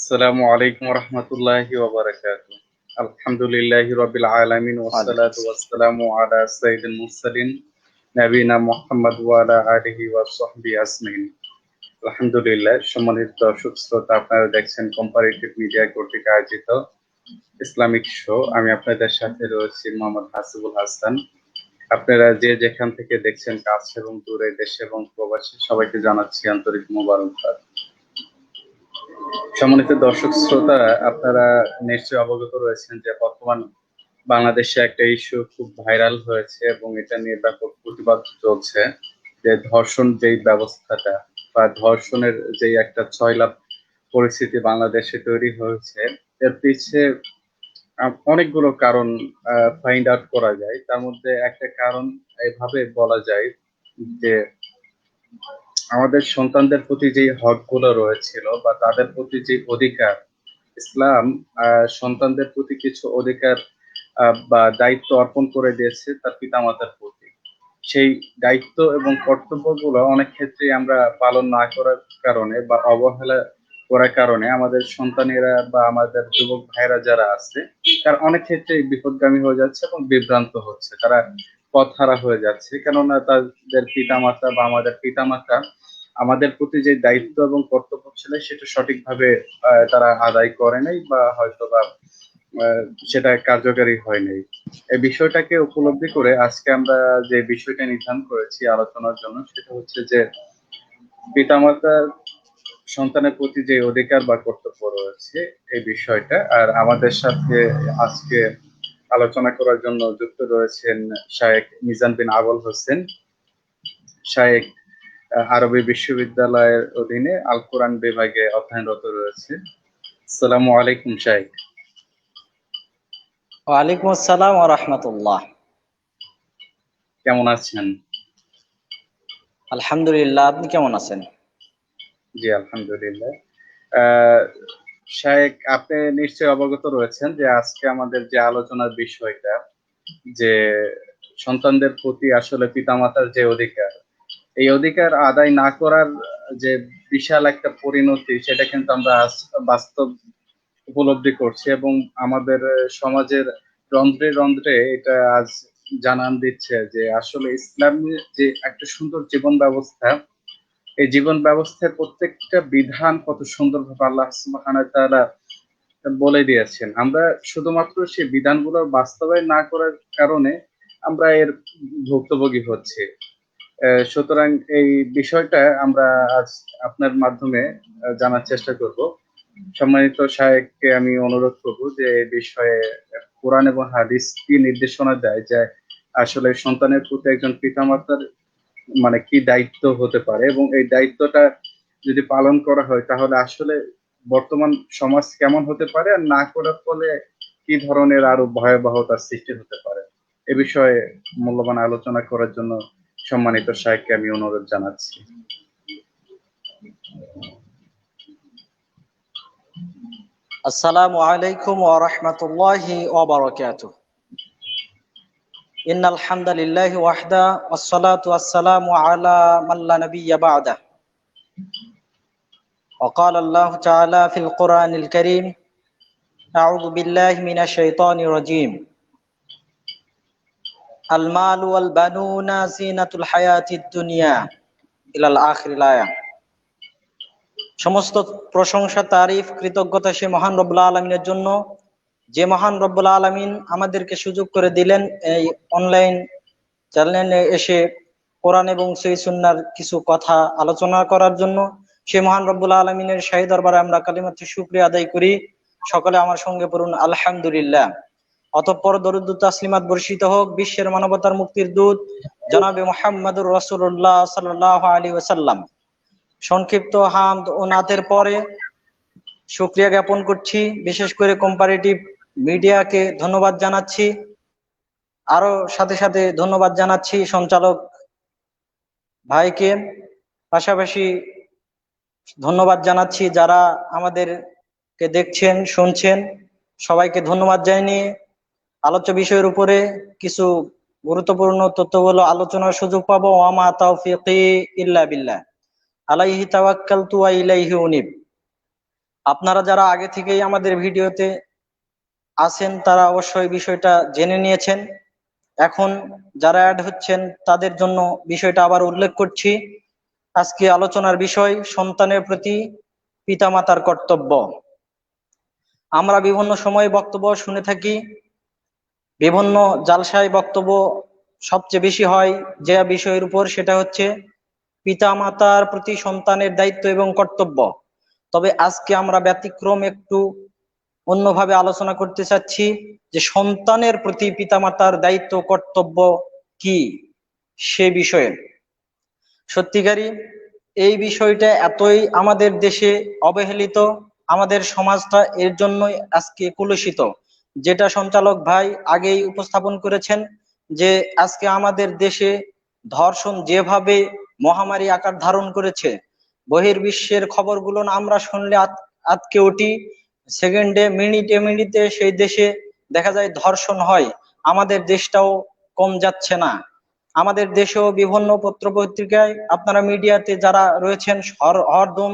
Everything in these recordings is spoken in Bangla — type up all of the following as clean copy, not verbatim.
আসসালামু আলাইকুম রহমতুল্লাহি ওয়া বারাকাতুহু। আলহামদুলিল্লাহি রাব্বিল আলামিন ওয়ালাইকুম ওয়াসসালাতু ওয়াসসালামু আলা সাইয়্যিদিল মুরসালিন নবিনা মুহাম্মদ ওয়া আলা আলিহি ওয়া সাহবিহি আজমাইন। আলহামদুলিল্লাহ। সম্মানিত দর্শক শ্রোতা, আপনারা দেখছেন কম্পারেটিভ মিডিয়া কর্তৃক আয়োজিত ইসলামিক শো। আমি আপনাদের সাথে রয়েছি মোহাম্মদ হাসিবুল হাসান। আপনারা যে যেখান থেকে দেখছেন, কাছে এবং দূরে, দেশে এবং প্রবাসে, সবাইকে জানাচ্ছি আন্তরিক মোবারকবাদ। সম্মানিত দর্শক শ্রোতা, আপনারা নিশ্চয়ই অবগত রয়েছেন যে বর্তমান বাংলাদেশে একটা ইস্যু খুব ভাইরাল হয়েছে এবং এটা নিয়ে ব্যাপক প্রতিবাদ চলছে, যে ধর্ষণ যেই ব্যবস্থাটা বা ধর্ষণের যেই একটা ছয়লাপ পরিস্থিতি বাংলাদেশে তৈরি হয়েছে, এর পিছে অনেকগুলো কারণ ফাইন্ড আউট করা যায়। তার মধ্যে একটা কারণ এভাবে বলা যায় যে আমাদের সন্তানদের প্রতি যে হকগুলো রয়েছিল বা তাদের প্রতি যে অধিকার, ইসলাম সন্তানদের প্রতি কিছু অধিকার বা দায়িত্ব অর্পণ করে দিয়েছে তার পিতামাতার প্রতি। সেই দায়িত্ব এবং কর্তব্যগুলো অনেক ক্ষেত্রে আমরা পালন না করার কারণে বা অবহেলা করার কারণে আমাদের সন্তানেরা বা আমাদের যুবক ভাইরা যারা আছে, তারা অনেক ক্ষেত্রে বিপদগামী হয়ে যাচ্ছে এবং বিভ্রান্ত হচ্ছে। তারা পথহারা হয়ে যাচ্ছে, কেননা তাদের পিতামাতা বা আমাদের পিতামাতা আমাদের প্রতি যে দায়িত্ব এবং কর্তব্য ছিল সেটা সঠিকভাবে তারা আদায় করে নাই বা হয়তো বা সেটা কার্যকারী হয় নাই। এই বিষয়টাকে উপলব্ধি করে আজকে আমরা যে বিষয়টা নির্ধারণ করেছি আলোচনার জন্য, সেটা হচ্ছে যে পিতামাতার সন্তানের প্রতি যে অধিকার বা কর্তব্য রয়েছে এই বিষয়টা। আর আমাদের সাথে আজকে আলোচনা করার জন্য যুক্ত রয়েছেন শায়েখ মিজান বিন আবুল হোসেন। শায়েখ আরবি বিশ্ববিদ্যালয়ের অধীনে আল কোরআন বিভাগে অধ্যয়নরত রয়েছে। আসসালামু আলাইকুম শায়েখ। ওয়ালাইকুম আসসালাম ওয়া রাহমাতুল্লাহ। কেমন আছেন? আলহামদুলিল্লাহ, আপনি কেমন আছেন? জি আলহামদুলিল্লাহ। আহ শায়েখ, আপনি নিশ্চয়ই অবগত রয়েছেন যে আজকে আমাদের যে আলোচনার বিষয়টা, যে সন্তানদের প্রতি আসলে পিতামাতার যে অধিকার, এই অধিকার আদায় না করার যে বিশাল একটা পরিণতি, সেটা কিন্তু আমরা আজ বাস্তব উপলব্ধি করছি এবং আমাদের সমাজের রন্ধ্রে রন্ধ্রে এটা আজ জানান দিচ্ছে যে আসলে ইসলামের যে একটা সুন্দর জীবন ব্যবস্থা, এই জীবন ব্যবস্থার প্রত্যেকটা বিধান কত সুন্দরভাবে আল্লাহ সুবহানাহু ওয়া তাআলা বলে দিয়েছেন। আমরা শুধুমাত্র সেই বিধানগুলো বাস্তবায়ন না করার কারণে আমরা এর ভুক্তভোগী হচ্ছি। সুতরাং এই বিষয়টা আমরা আজ আপনার মাধ্যমে জানার চেষ্টা করব। সম্মানিত শায়েখকে আমি অনুরোধ করব যে এই বিষয়ে কোরআন এবং হাদিস কি নির্দেশনা দেয়, যে আসলে সন্তানের প্রতি একজন পিতামাতার মানে কি দায়িত্ব হতে পারে এবং এই দায়িত্বটা যদি পালন করা হয় তাহলে আসলে বর্তমান সমাজ কেমন হতে পারে, আর না করার ফলে কি ধরনের আরো ভয়াবহতার সৃষ্টি হতে পারে, এ বিষয়ে মূল্যবান আলোচনা করার জন্য সম্মানিত শায়েখকে আমি অনুরোধ জানাচ্ছি। আসসালামু আলাইকুম ওয়া রাহমাতুল্লাহি ওয়া বারাকাতুহু। ইন্নাল হামদালিল্লাহি ওয়াহদা ওয়াস সালাতু ওয়াস সালামু আলা মান লা নাবিয়্যা বা'দা। ওয়া ক্বালা আল্লাহু তাআলা ফিল কুরআনিল কারীম, আউযু বিল্লাহি মিনাশ শাইতানির রাজীম। আল মালু ওয়াল বানুনা জিনাতুল হায়াতিদ দুনিয়া ইলাল আখিরিল আয়া। সমস্ত প্রশংসা, তারিফ, কৃতজ্ঞতা সে মহান রব্বুল আলামিনের জন্য, যে মহান রব্বুল আলামিন আমাদেরকে সুযোগ করে দিলেন এই অনলাইন চ্যানেলে এসে কোরআন এবং সহিহ সুন্নাহর কিছু কথা আলোচনা করার জন্য। সে মহান রব্বুল আলামিনের শাহী দরবারে আমরা কালিমাতু শুকরিয়া আদায় করি। সকলে আমার সঙ্গে পড়ুন আলহামদুলিল্লাহ। অতঃপর দরুদ ও তাসলিমাত বর্ষিত হোক বিশ্বের মানবতার মুক্তির দূত জনাবে মুহাম্মদুর রাসূলুল্লাহ সাল্লাল্লাহু আলাইহি ওয়াসাল্লাম। সংক্ষিপ্ত হামদ ও নাতের পরে শুকরিয়া জ্ঞাপন করছি, বিশেষ করে কম্পারেটিভ মিডিয়াকে ধন্যবাদ জানাচ্ছি। আরো সাথে সাথে ধন্যবাদ জানাচ্ছি সঞ্চালক ভাইকে। পাশাপাশি ধন্যবাদ জানাচ্ছি যারা আমাদেরকে দেখছেন, শুনছেন। সবাইকে ধন্যবাদ জানিয়ে আলোচ্য বিষয়ের উপরে কিছু গুরুত্বপূর্ণ তথ্যগুলো আলোচনার সুযোগ পাবো। ওয়ামা তাওফিকি ইল্লা বিল্লাহ, আলাইহি তাওয়াক্কালতু ওয়া ইলাইহি উনিব। আপনারা যারা আগে থেকেই আমাদের ভিডিওতে আছেন তারা অবশ্যই বিষয়টা জেনে নিয়েছেন। এখন যারা অ্যাড হচ্ছেন তাদের জন্য বিষয়টা আবার উল্লেখ করছি। আজকে আলোচনার বিষয় সন্তানের প্রতি পিতামাতার কর্তব্য। আমরা বিভিন্ন সময়ে বক্তব্য শুনে থাকি, বিভিন্ন জালসায় বক্তব্য সবচেয়ে বেশি হয় যে বিষয়ের উপর, সেটা হচ্ছে পিতামাতার প্রতি সন্তানের দায়িত্ব এবং কর্তব্য। তবে আজকে আমরা ব্যতিক্রম একটু অন্যভাবে আলোচনা করতে চাচ্ছি যে সন্তানের প্রতি পিতামাতার দায়িত্ব কর্তব্য কি সে বিষয়ে। সত্যিকারই এই বিষয়টা এতই আমাদের দেশে অবহেলিত, আমাদের সমাজটা এর জন্যই আজকে কলুষিত, যেটা সঞ্চালক ভাই আগেই উপস্থাপন করেছেন যে আজকে আমাদের দেশে ধর্ষণ যেভাবে মহামারী আকার ধারণ করেছে, বহির্বিশ্বের খবরগুলো আমরা শুনলে আটকে উঠি। সেকেন্ডে মিনিটে মিনিটে সেই দেশে দেখা যায় ধর্ষণ হয়। আমাদের দেশটাও কম যাচ্ছে না। আমাদের দেশেও বিভিন্ন পত্র পত্রিকায় আপনারা মিডিয়াতে যারা রয়েছেন হরদম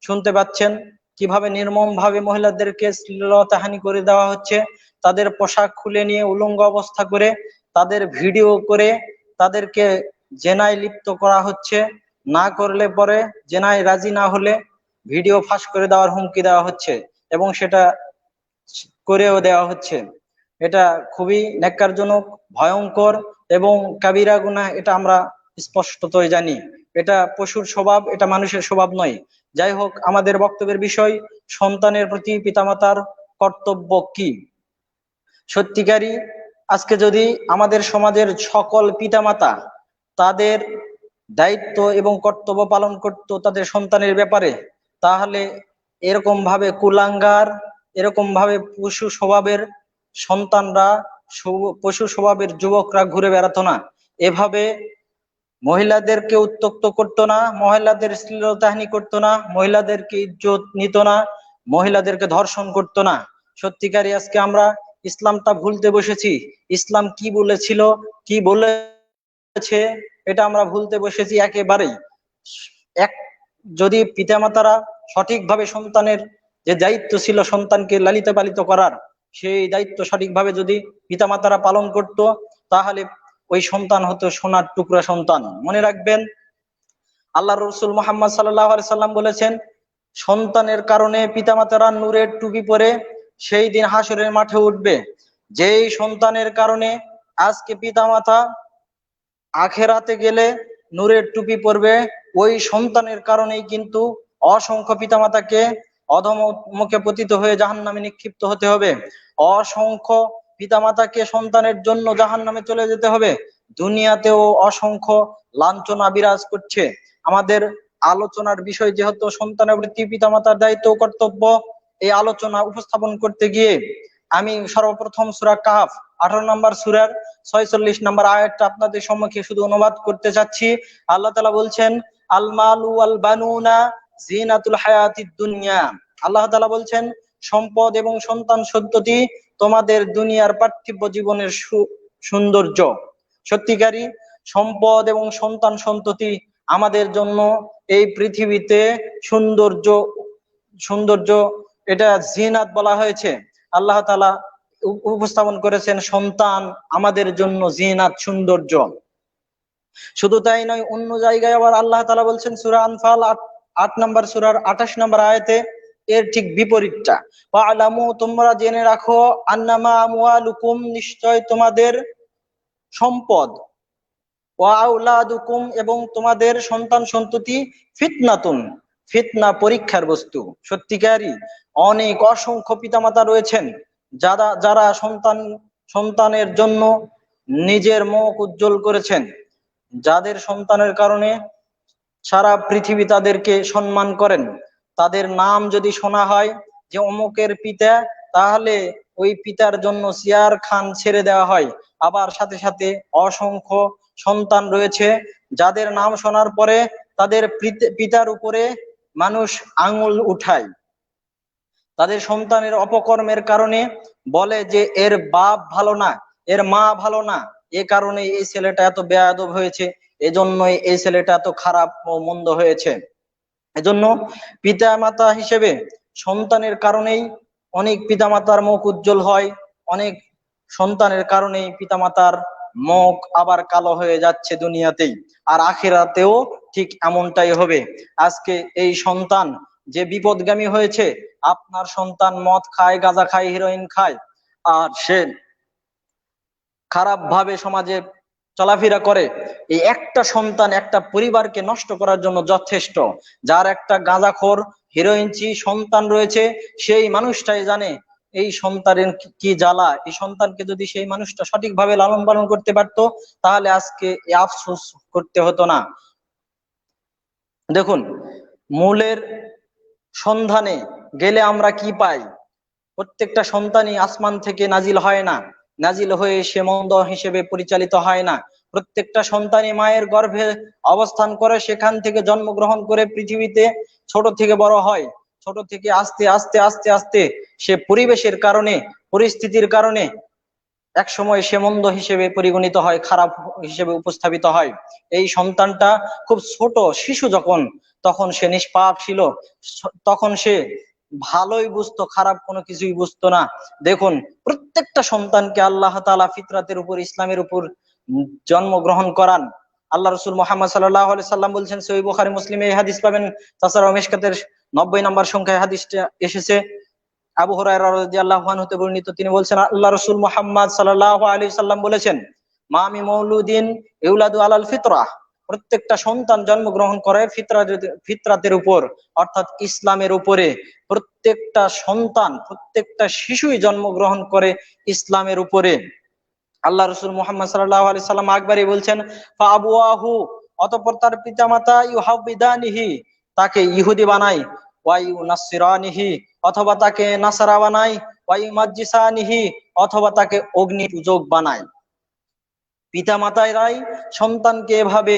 শুনতে পাচ্ছেন কিভাবে নির্মম ভাবে মহিলাদেরকে শ্লীলতাহানি করে দেওয়া হচ্ছে, তাদের পোশাক খুলে নিয়ে উলঙ্গ অবস্থা করে তাদের ভিডিও করে তাদেরকে জেনায় লিপ্ত করা হচ্ছে। না করলে পরে জেনায় রাজি না হলে ভিডিও ফাঁস করে দেওয়ার হুমকি দেওয়া হচ্ছে এবং সেটা করেও দেওয়া হচ্ছে। এটা খুবই ন্যাক্কারজনক, ভয়ঙ্কর এবং কাবিরা গুনাহ, এটা আমরা স্পষ্টতই জানি। এটা পশুর স্বভাব, এটা মানুষের স্বভাব নয়। যাই হোক, আমাদের বক্তব্যের বিষয় সন্তানের প্রতি পিতামাতার কর্তব্য কি। সত্যিকারই আজকে যদি আমাদের সমাজের সকল পিতামাতা তাদের দায়িত্ব এবং কর্তব্য পালন করত তাদের সন্তানের ব্যাপারে, তাহলে এরকম ভাবে কুলাঙ্গার, এরকম ভাবে পশু স্বভাবের সন্তানরা, পশু স্বভাবের যুবকরা ঘুরে বেড়াতো না। এভাবে মহিলাদেরকে উত্ত্যক্ত করতো না, মহিলাদের শ্লীলতাহানি করতো না, মহিলাদেরকে ইজ্জত নিত না, মহিলাদেরকে ধর্ষণ করতো না। সত্যিকারই আজকে আমরা ইসলামটা ভুলতে বসেছি। ইসলাম কি বলেছিল, কি বলেছে, এটা আমরা ভুলতে বসেছি একেবারেই। এক যদি পিতামাতারা সঠিকভাবে সন্তানের যে দায়িত্ব ছিল সন্তানকে লালিত পালিত করার, সেই দায়িত্ব সঠিকভাবে যদি পিতামাতারা পালন করত, তাহলে ওই সন্তান হতো সোনার টুকরা সন্তান। মনে রাখবেন, আল্লাহ রসুল মুহাম্মদ সাল্লাল্লাহু আলাইহি সাল্লাম বলেছেন, সন্তানের কারণে পিতামাতারা নূরের টুপি পরে সেই দিন হাসরের মাঠে উঠবে। যেই সন্তানের কারণে আজকে পিতামাতা আখেরাতে গেলে নূরের টুপি পরবে, ওই সন্তানের কারণেই কিন্তু অসংখ্য পিতামাতাকে অধম মুখে পতিত হয়ে জাহান্নামে নিক্ষিপ্ত হতে হবে। অসংখ্য পিতামাতাকে সন্তানের জন্য জাহান্নামে চলে যেতে হবে। দুনিয়াতেও অসংখ্য লাঞ্ছনা বিরাজ করছে। আমাদের আলোচনার বিষয় যেহেতু সন্তানের প্রতি পিতামাতার দায়িত্ব ও কর্তব্য, এই আলোচনা উপস্থাপন করতে গিয়ে আমি সর্বপ্রথম সূরা কাহফ 18 নম্বর সূরার 46 নম্বর আয়াতটা আপনাদের সম্মুখে শুধু অনুবাদ করতে চাচ্ছি। আল্লাহ তাআলা বলছেন, আল মালু ওয়াল বানুনা জিনাতুল হায়াতিদ দুনিয়া। আল্লাহ তাআলা বলছেন, সম্পদ এবং সন্তান সন্ততি তোমাদের দুনিয়ার পার্থিব জীবনের সৌন্দর্য। সত্যিকারী সম্পদ এবং সন্তান সন্ততি আমাদের জন্য এই পৃথিবীতে সৌন্দর্য, সৌন্দর্য এটা জিনাত বলা হয়েছে। আল্লাহ তাআলা উপস্থাপন করেছেন সন্তান আমাদের জন্য জিনাত, সৌন্দর্য। শুধু তাই নয়, অন্য জায়গায় আবার আল্লাহ তাআলা বলছেন সূরা আনফাল 8 নম্বর সূরার 28 নম্বর আয়াতে এর ঠিক বিপরীতটা, ওয়ালামু তোমরা জেনে রাখো, আন্নামা আমওয়ালুকুম নিশ্চয় তোমাদের সম্পদ, ওয়া আওলাদুকুম এবং তোমাদের সন্তান সন্ততি, ফিতনাতুন ফিতনা পরীক্ষার বস্তু। সত্যিকারই অনেক অসংখ্য পিতামাতা রয়েছেন যারা যারা সন্তানের জন্য নিজের মুখ উজ্জ্বল করেছেন, যাদের সন্তানের কারণে সারা পৃথিবী তাদেরকে সম্মান করেন। তাদের নাম যদি শোনা হয় যে অমুকের পিতা, তাহলে ওই পিতার জন্য সিয়ার খান ছেড়ে দেওয়া হয়। আবার সাথে সাথে অসংখ্য সন্তান রয়েছে যাদের নাম শোনার পরে তাদের পিতার উপরে মানুষ আঙুল উঠায়। তাদের সন্তানের অপকর্মের কারণে বলে যে এর বাপ ভালো না, এর মা ভালো না, এ কারণে এই ছেলেটা এত বেয়াদব হয়েছে, এজন্যই এই ছেলেটা এত খারাপ ও মন্দ হয়েছে। এজন্য পিতা মাতা হিসেবে সন্তানের কারণেই অনেক পিতামাতার মুখ উজ্জ্বল হয়, অনেক সন্তানের কারণেই পিতামাতার মুখ আবার কালো হয়ে যাচ্ছে দুনিয়াতেই, আর আখিরাতেও ঠিক এমনটাই হবে। আজকে এই সন্তান যে বিপদগামী হয়েছে, আপনার সন্তান মদ খায়, গাঁজা খায়, হিরোইন খায়, আর সে খারাপ ভাবে সমাজে চলাফেরা করে, এই একটা সন্তান একটা পরিবারকে নষ্ট করার জন্য যথেষ্ট। যার একটা গাঁজাখোর হিরোইনচি সন্তান রয়েছে, সেই মানুষটাই জানে এই সন্তানের কি জ্বালা। এই সন্তানকে যদি সেই মানুষটা সঠিকভাবে লালন পালন করতে পারতো, তাহলে আজকে এই আফসোস করতে হতো না। দেখুন, মূলের সন্ধানে গেলে আমরা কি পাই? প্রত্যেকটা সন্তানই আসমান থেকে নাজিল হয় না, নাজিল হয়ে সে মন্দ হিসেবে পরিচালিত হয় না। প্রত্যেকটা সন্তানই মায়ের গর্ভে অবস্থান করে, সেখান থেকে জন্মগ্রহণ করে পৃথিবীতে ছোট থেকে বড় হয়। ছোট থেকে আস্তে আস্তে আস্তে আস্তে সে পরিবেশের কারণে, পরিস্থিতির কারণে এক সময় সে মন্দ হিসেবে পরিগণিত হয়, খারাপ হিসেবে উপস্থাপিত হয়। এই সন্তানটা খুব ছোট শিশু যখন, তখন সে নিষ্পাপ ছিল, তখন সে ভালোই বুঝতো, খারাপ কোনো কিছুই বুঝতো না। দেখুন, প্রত্যেকটা সন্তানকে আল্লাহ তাআলা ফিতরাতের উপর, ইসলামের উপর জন্মগ্রহণ করান। আল্লাহ রাসূল মুহাম্মদ সাল্লাল্লাহু আলাইহি সাল্লাম বলছেন, সহিহ বুখারী মুসলিমে এই হাদিস পাবেন, তাছাড়াও মিশকাতের 90 নম্বর সংখ্যায় হাদিসটা এসেছে। আবু হুরায়রা রাদিয়াল্লাহু আনহু হতে বর্ণিত, তিনি বলছেন, আল্লাহ রাসূল মুহাম্মদ সাল্লাল্লাহু আলাইহি সাল্লাম বলেছেন, মা মিন মাউলুদিন ইউলাদু আলাল ফিতরাহ, প্রত্যেকটা সন্তান জন্মগ্রহণ করে ফিতরাতের উপর, অর্থাৎ ইসলামের উপরে। প্রত্যেকটা সন্তান, প্রত্যেকটা শিশুই জন্মগ্রহণ করে ইসলামের উপরে। আল্লাহ রাসূল মুহাম্মদ সাল্লাল্লাহু আলাইহি সাল্লাম আকবারই বলছেন, ফা আবুয়াহু, অতঃপর তার পিতামাতা ইউহাবিদানিহি, তাকে ইহুদি বানায়, ওয়া ইউনাসসিরানিহি, অথবা তাকে নাসারা বানায়, ওয়া ইউমাজ্জিসানিহি, অথবা তাকে অগ্নি পূজক বানায়। পিতামাতারাই সন্তানকে এভাবে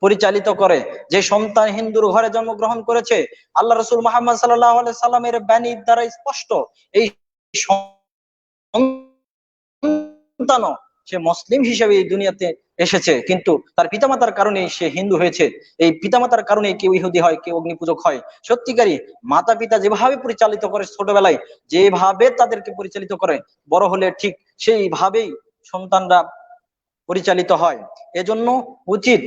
পরিচালিত করে। যে সন্তান হিন্দুর ঘরে জন্মগ্রহণ করেছে, আল্লাহ রাসূল মুহাম্মদ সাল্লাল্লাহু আলাইহি সাল্লামের বাণীর দ্বারা স্পষ্ট, এই সন্তানও সে মুসলিম হিসেবে এই দুনিয়াতে এসেছে, কিন্তু তার পিতামাতার কারণে সে হিন্দু হয়েছে। এই পিতামাতার কারণে কেউ ইহুদি হয়, কেউ অগ্নিপূজক হয়। সত্যিকারই মাতা পিতা যেভাবে পরিচালিত করে ছোটবেলায়, যেভাবে তাদেরকে পরিচালিত করে, বড় হলে ঠিক সেইভাবেই সন্তানরা পরিচালিত হয়। এজন্য উচিত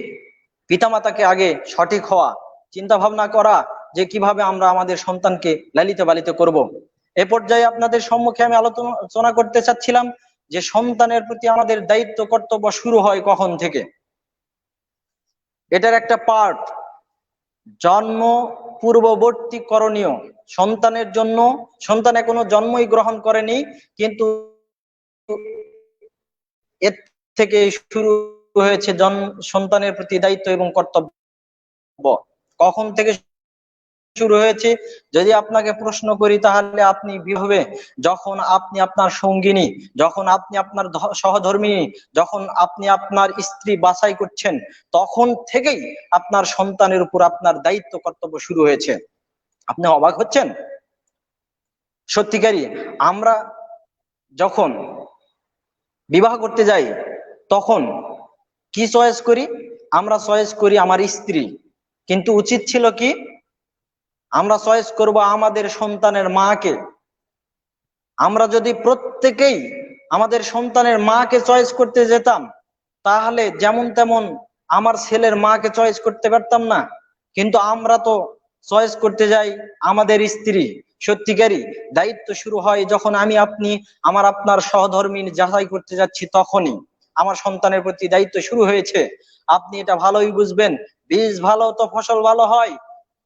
পিতামাতাকে আগে সঠিক হওয়া, চিন্তা ভাবনা করা যে কিভাবে আমরা আমাদের সন্তানকে লালিত পালিত করব। এ পর্যায়ে আপনাদের সম্মুখে আমি আলোচনা করতে চাচ্ছিলাম যে সন্তানের প্রতি আমাদের দায়িত্ব কর্তব্য শুরু হয় কখন থেকে। এটার একটা পার্ট, জন্ম পূর্ববর্তী করণীয়। সন্তানের জন্য, সন্তান এখনো জন্মই গ্রহণ করেনি, কিন্তু এর থেকে শুরু হয়েছে সন্তানের প্রতি দায়িত্ব এবং কর্তব্য। কখন থেকে শুরু হয়েছে যদি আপনাকে প্রশ্ন করি, তাহলে আপনি বিভাবে, যখন আপনি আপনার সঙ্গিনী, যখন আপনি আপনার সহধর্মিনী, যখন আপনি আপনার স্ত্রী বাছাই করছেন, তখন থেকেই আপনার সন্তানের উপর আপনার দায়িত্ব কর্তব্য শুরু হয়েছে। আপনি অবাক হচ্ছেন? সত্যিকারই আমরা যখন বিবাহ করতে যাই, তখন কি চয়েস করি? আমরা চয়েস করি আমার স্ত্রী, কিন্তু উচিত ছিল কি আমরা চয়েস করব আমাদের সন্তানের মাকে। আমরা যদি প্রত্যেকেই আমাদের সন্তানের মাকে চয়েস করতে যেতাম, তাহলে যেমন তেমন আমার ছেলের মাকে চয়েস করতে পারতাম না, কিন্তু আমরা তো চয়েস করতে যাই আমাদের স্ত্রী। সত্যিকারই দায়িত্ব শুরু হয় যখন আমি আপনি আমার আপনার সহধর্মী যাচাই করতে যাচ্ছি, তখনই আমার সন্তানের প্রতি দায়িত্ব শুরু হয়েছে। আপনি এটা ভালোই বুঝবেন, বীজ ভালো তো ফসল ভালো হয়,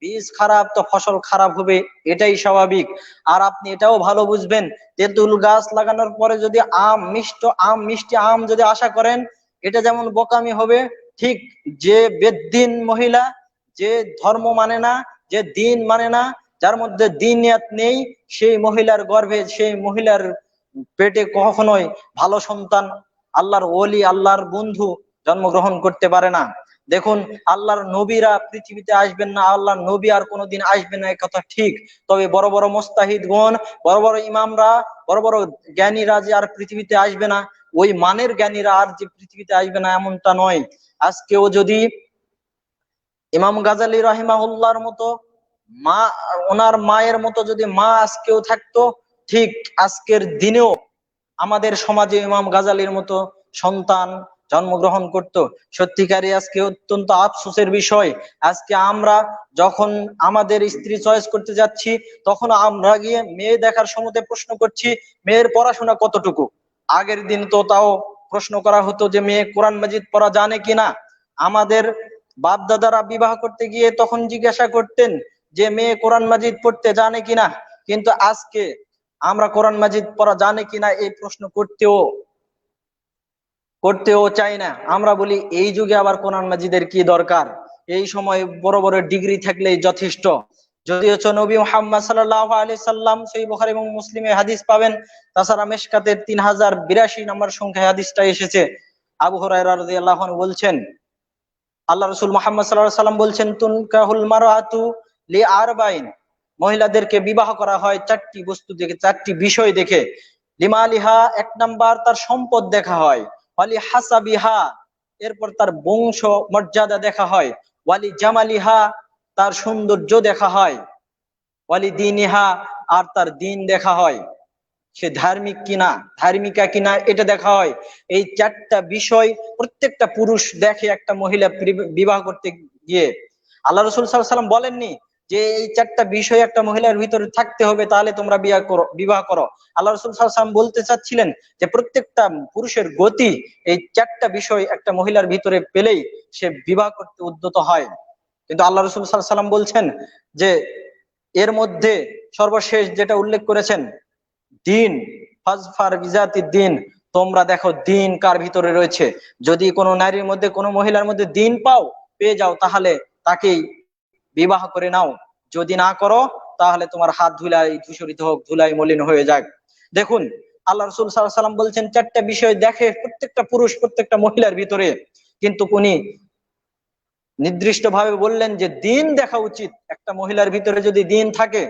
বীজ খারাপ তো ফসল খারাপ হবে, এটাই স্বাভাবিক। আর আপনি এটাও ভালো বুঝবেন, তেঁতুল গাছ লাগানোর পরে যদি মিষ্টি আম যদি আশা করেন, এটা যেমন বোকামি হবে, ঠিক যে বেদ্দিন মহিলা, যে ধর্ম মানে না, যে দিন মানে না, যার মধ্যে দিনিয়াত নেই, সেই মহিলার গর্ভে, সেই মহিলার পেটে কখনোই ভালো সন্তান, আল্লাহর ওলি, আল্লাহর বন্ধু জন্মগ্রহণ করতে পারে না। দেখুন, আল্লাহর নবীরা পৃথিবীতে আসবেন না, আল্লাহর নবী আর কোনোদিন আসবেন না, কথা ঠিক। তবে বড় বড় মুস্তাহিদগণ, বড় বড় ইমামরা, বড় বড় জ্ঞানীরা যে আর পৃথিবীতে আসবে না, ওই মানের জ্ঞানীরা আর যে পৃথিবীতে আসবে না এমনটা নয়। আজকেও যদি ইমাম গাজালি রাহিমাহুল্লাহর মতো মা, ওনার মায়ের মতো যদি মা আজকেও থাকতো, ঠিক আজকের দিনেও আমাদের সমাজে ইমাম গাজালির মতো সন্তান জন্মগ্রহণ করত। সত্যিকারই আজকে অত্যন্ত আফসোসের বিষয়, আজকে আমরা যখন আমাদের স্ত্রী চয়েস করতে যাচ্ছি, তখন আমরা গিয়ে মেয়ে দেখার সময় প্রশ্ন করছি মেয়ের পড়াশোনা কতটুকু। আগের দিন তো তাও প্রশ্ন করা হতো যে মেয়ে কোরআন মাজিদ পড়া জানে কিনা। আমাদের বাপ দাদারা বিবাহ করতে গিয়ে তখন জিজ্ঞাসা করতেন যে মেয়ে কোরআন মাজিদ পড়তে জানে কিনা। কিন্তু আজকে আমরা কোরআন মাজিদ পড়া জানে কিনা এই প্রশ্ন করতেও চাই না। আমরা বলি এই যুগে আবার কোরআন মাজিদের কি দরকার, এই সময় বড় বড় ডিগ্রি থাকলেই যথেষ্ট। যদিও নবী মুহাম্মদ সাল্লাল্লাহু আলাইহি সাল্লাম সহিহ বুখারী এবং মুসলিমে হাদিস পাবেন, তাছাড়া মিশকাতের 3082 নম্বর সংখ্যায় হাদিসটা এসেছে। আবু হুরায়রা রাদিয়াল্লাহু আনহু বলছেন, আল্লাহ রাসূল মুহাম্মদ সাল্লাল্লাহু আলাইহি সাল্লাম বলছেন, তুনকাহুল মারআতু লিআরবাইন, মহিলাদেরকে বিবাহ করা হয় চারটি বস্তু দেখে, চারটি বিষয় দেখে। লিমালিহা, এক নাম্বার তার সম্পদ দেখা হয়। ওয়ালি হাসাবিহা, এরপর তার বংশ মর্যাদা দেখা হয়। ওয়ালি জামালিহা, তার সৌন্দর্য দেখা হয়। ওয়ালি দীনিহা, আর তার দিন দেখা হয়, সে ধার্মিক কিনা, ধার্মিকা কিনা এটা দেখা হয়। এই চারটা বিষয় প্রত্যেকটা পুরুষ দেখে একটা মহিলা বিবাহ করতে গিয়ে। আল্লাহ রাসূল সাল্লাল্লাহু আলাইহি সাল্লাম বলেননি যে এই চারটা বিষয় একটা মহিলার ভিতরে থাকতে হবে তাহলে তোমরা বিবাহ করো। আল্লাহ রাসূল সাল্লাল্লাহু আলাইহি সাল্লাম বলতে চাচ্ছিলেন যে প্রত্যেকটা পুরুষের গতি এই চারটা বিষয় একটা মহিলার ভিতরে পেলেই সে বিবাহ করতে উদ্যত হয়। কিন্তু আল্লাহ রাসূল সাল্লাল্লাহু আলাইহি সাল্লাম বলছেন যে এর মধ্যে সর্বশেষ যেটা উল্লেখ করেছেন, দিন, ফাজফার বিজাতি দিন, তোমরা দেখো দিন কার ভিতরে রয়েছে। যদি কোনো নারীর মধ্যে, কোনো মহিলার মধ্যে দিন পেয়ে যাও, তাহলে তাকেই বিবাহ করে নাও। যদি না করো তাহলে তোমার হাত ধুলাই ধূসরিত হোক, ধুলাই মলিন হয়ে যাক। দেখুন, আল্লাহ রাসূল সাল্লাল্লাহু আলাইহি সাল্লাম বলছেন চারটা বিষয় দেখে প্রত্যেকটা পুরুষ প্রত্যেকটা মহিলার ভিতরে, কিন্তু উনি নির্দিষ্ট ভাবে বললেন যে দিন দেখা উচিত। একটা মহিলার ভিতরে যদি দিন থাকে,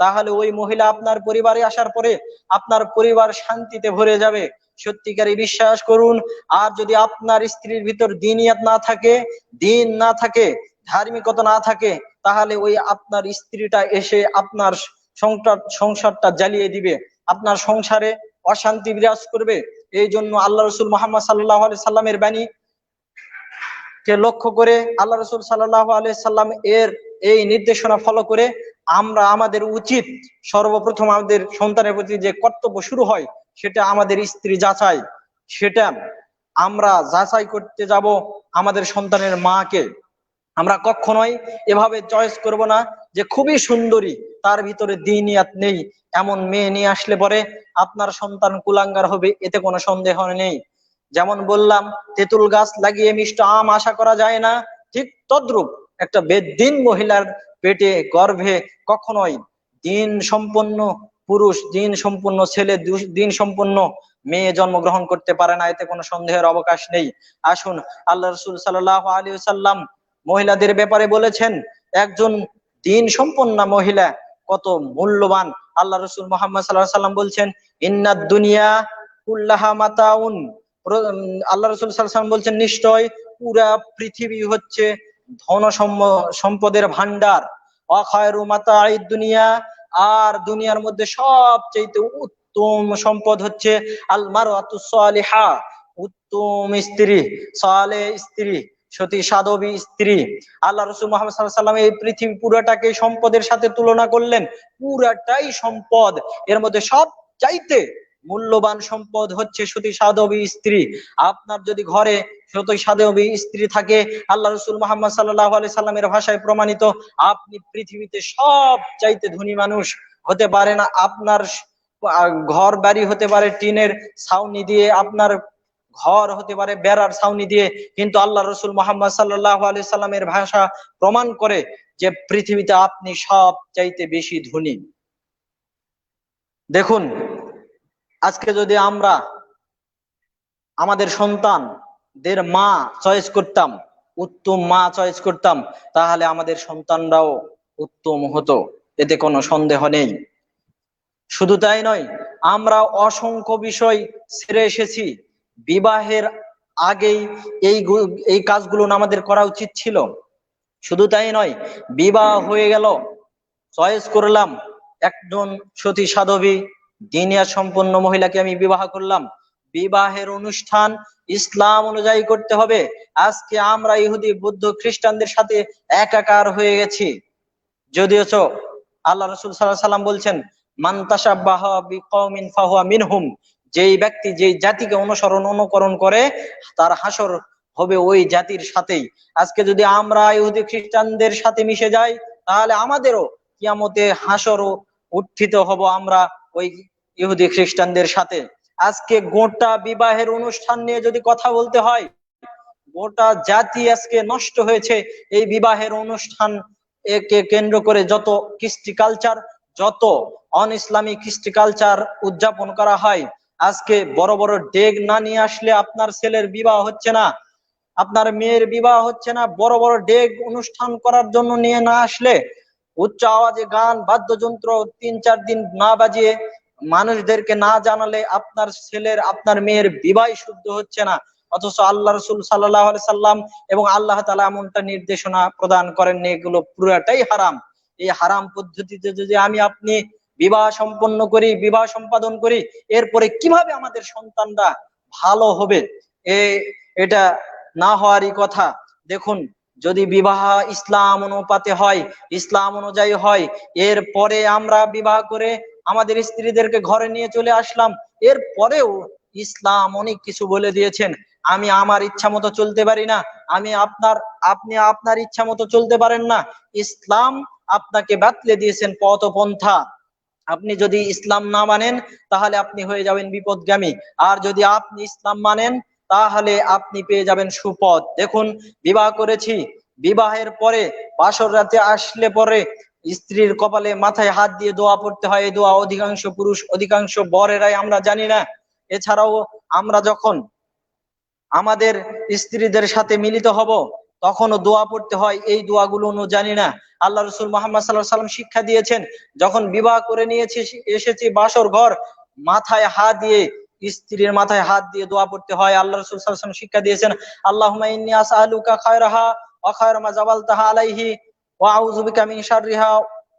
তাহলে ওই মহিলা আপনার পরিবারে আসার পরে আপনার পরিবার শান্তিতে ভরে যাবে, সত্যিকারই বিশ্বাস করুন। আর যদি আপনার স্ত্রীর ভিতর দিনিয়াত না থাকে, দিন না থাকে, ধার্মিকতা না থাকে, তাহলে ওই আপনার স্ত্রীটা এসে আপনার সংসারটা জ্বালিয়ে দিবে, আপনার সংসারে অশান্তি বিরাজ করবে। এই জন্য আল্লাহ রাসূল মুহাম্মদ সাল্লাল্লাহু আলাইহি সাল্লামের বাণী কে লক্ষ্য করে, আল্লাহ রাসূল সাল্লাল্লাহু আলাইহি সাল্লাম এর এই নির্দেশনা ফলো করে আমরা, আমাদের উচিত সর্বপ্রথম আমাদের সন্তানের প্রতি যে কর্তব্য শুরু হয় সেটা আমাদের স্ত্রী যাচাই। সেটা আমরা যাচাই করতে যাব আমাদের সন্তানের মাকে। আমরা কখনোই এভাবে চয়েস করব না যে খুবই সুন্দরী, তার ভিতরে দিনিয়াত নেই, এমন মেয়ে নিয়ে আসলে পরে আপনার সন্তান কুলাঙ্গার হবে, এতে কোনো সন্দেহ নেই। যেমন বললাম, তেঁতুল গাছ লাগিয়ে মিষ্ট আম আশা করা যায় না, ঠিক তদ্রূপ একটা বেদ্দিন মহিলার পেটে গর্ভে কখনোই দিন সম্পন্ন পুরুষ, দিন সম্পন্ন ছেলে, দিন সম্পন্ন মেয়ে জন্মগ্রহণ করতে পারে না, এতে কোনো সন্দেহের অবকাশ নেই। আসুন, আল্লাহ রাসূল সাল্লাল্লাহু আলাইহি ওয়াসাল্লাম মহিলাদের ব্যাপারে বলেছেন একজন দিন সম্পন্ন মহিলা কত মূল্যবান। আল্লাহ রাসূল মুহাম্মদ সাল্লাল্লাহু আলাইহি ওয়াসাল্লাম বলছেন, ইন্নাদ দুনিয়া কুল্লাহা মাতাউন। আল্লাহ রাসূল সাল্লাল্লাহু আলাইহি ওয়াসাল্লাম বলছেন, নিশ্চয় পুরা পৃথিবী হচ্ছে ধন সম্পদের ভান্ডার। অখায়রু মাতাঈদ দুনিয়া, আর দুনিয়ার মধ্যে সবচেয়ে উত্তম সম্পদ হচ্ছে আল মারআতুস সালিহা, উত্তম স্ত্রী, সালেহ স্ত্রী, সতী সাধবী স্ত্রী। আল্লাহ রাসূল মুহাম্মদ সাল্লাল্লাহু আলাইহি ওয়াসাল্লাম এই পৃথিবী পুরাটাকে সম্পদের সাথে তুলনা করলেন, পুরাটাই সম্পদ, এর মধ্যে সব চাইতে মূল্যবান সম্পদ হচ্ছে সতী সাধবী স্ত্রী। আপনার যদি ঘরে সতী সাধবী স্ত্রী থাকে, আল্লাহ রাসূল মুহাম্মদ সাল্লাল্লাহু আলাইহি সাল্লামের ভাষায় প্রমাণিত, আপনি পৃথিবীতে সব চাইতে ধনী মানুষ হতে পারেন। আপনার ঘর বাড়ি হতে পারে টিনের ছাউনি দিয়ে, আপনার ঘর হতে পারে বেড়ার ছাউনি দিয়ে, কিন্তু আল্লাহ রাসূল মুহাম্মদ সাল্লাল্লাহু আলাইহি সাল্লামের ভাষা প্রমাণ করে যে পৃথিবীতে আপনি সব চাইতে বেশি ধনী। দেখুন, আজকে যদি আমরা আমাদের সন্তানদের মা চয়েস করতাম, উত্তম মা চয়েস করতাম, তাহলে আমাদের সন্তানরাও উত্তম হতো, এতে কোনো সন্দেহ নেই। শুধু তাই নয়, আমরা অসংখ্য বিষয় ছেড়ে এসেছি। বিবাহের আগেই এই কাজগুলো আমাদের করা উচিত ছিল। শুধু তাই নয়, বিবাহ হয়ে গেল, চয়েস করলাম, একজন সতী সাধবী দিনিয়া সম্পন্ন মহিলাকে আমি বিবাহ করলাম। বিবাহের অনুষ্ঠান ইসলাম অনুযায়ী করতে হবে। আজকে আমরা ইহুদি বৌদ্ধ খ্রিস্টানদের সাথে একাকার হয়ে গেছি। যদিও আল্লাহ রাসূল সাল্লাল্লাহু আলাইহি সাল্লাম বলছেন, মান তাশাব্বাহা বিকওমিন ফাহুয়া মিনহুম, যেই ব্যক্তি যেই জাতিকে অনুকরণ করে তার হাসর হবে ওই জাতির সাথেই। আজকে যদি আমরা ইহুদি খ্রিস্টানদের সাথে মিশে যাই, তাহলে আমাদেরও কিয়ামতে হাসরও উত্থিত হব আমরা ওই ইহুদি খ্রিস্টানদের সাথে। আজকে গোটা বিবাহের অনুষ্ঠান নিয়ে যদি কথা বলতে হয়, গোটা জাতি আজকে নষ্ট হয়েছে এই বিবাহের অনুষ্ঠান একে কেন্দ্র করে। যত কৃষ্টি কালচার, যত অন ইসলামিক কৃষ্টি কালচার উদযাপন করা হয়। আজকে বড় বড় ডেগ না নিয়ে আসলে আপনার ছেলের বিবাহ হচ্ছে না, আপনার মেয়ের বিবাহ হচ্ছে না। বড় বড় ডেগ অনুষ্ঠান করার জন্য নিয়ে না আসলে, উচ্চ আওয়াজে গান বাদ্যযন্ত্র 3-4 দিন না বাজিয়ে মানুষদেরকে না জানালে আপনার ছেলের আপনার মেয়ের বিবাহ শুদ্ধ হচ্ছে না। অথচ আল্লাহ রাসূল সাল্লাল্লাহু আলাইহি সাল্লাম এবং আল্লাহ তাআলা এমনটা নির্দেশনা প্রদান করেননি, এগুলো পুরোটাই হারাম। এই হারাম পদ্ধতিতে যদি আমি আপনি বিবাহ সম্পন্ন করি, বিবাহ সম্পাদন করি, এরপরে কিভাবে আমাদের সন্তানরা ভালো হবে? এটা না হওয়ারই কথা। দেখুন, যদি বিবাহ ইসলাম অনুপাতে হয়, ইসলাম অনুযায়ী হয়, এরপরে আমরা বিবাহ করে আমাদের স্ত্রীদেরকে ঘরে নিয়ে চলে আসলাম, এরপরেও ইসলাম অনেক কিছু বলে দিয়েছেন। আমি আমার ইচ্ছা মতো চলতে পারি না, আপনি আপনার ইচ্ছা মতো চলতে পারেন না। ইসলাম আপনাকে বাতলে দিয়েছেন পথ ও পন্থা। আপনি যদি ইসলাম না মানেন, তাহলে আপনি হয়ে যাবেন বিপদগামী। আর যদি আপনি ইসলাম মানেন, তাহলে আপনি পেয়ে যাবেন সুপথ। দেখুন, বিবাহ করেছি, বিবাহের পরে বাসর রাতে আসলে পরে স্ত্রীর কপালে মাথায় হাত দিয়ে দোয়া পড়তে হয়। এই দোয়া অধিকাংশ পুরুষ, অধিকাংশ বরেরাই আমরা জানি না। এছাড়াও আমরা যখন আমাদের স্ত্রীদের সাথে মিলিত হব, তখনও দোয়া পড়তে হয়। এই দোয়াগুলো জানি না। আল্লাহ রসুল মুহাম্মদ সাল্লাল্লাহু আলাইহি সাল্লাম শিক্ষা দিয়েছেন, যখন বিবাহ করে নিয়েছি, এসেছি বাসর ঘর, মাথায় হাত দিয়ে, স্ত্রীর মাথায় হাত দিয়ে দোয়া পড়তে হয়। আল্লাহ রসুল সাল্লাল্লাহু আলাইহি সাল্লাম শিক্ষা দিয়েছেন, আল্লাহুম্মা ইন্নী আসআলুকা খায়রাহা ওয়া খায়রা মা জাবালতাহা আলাইহি ওয়া আউযু বিকা মিন শাররিহা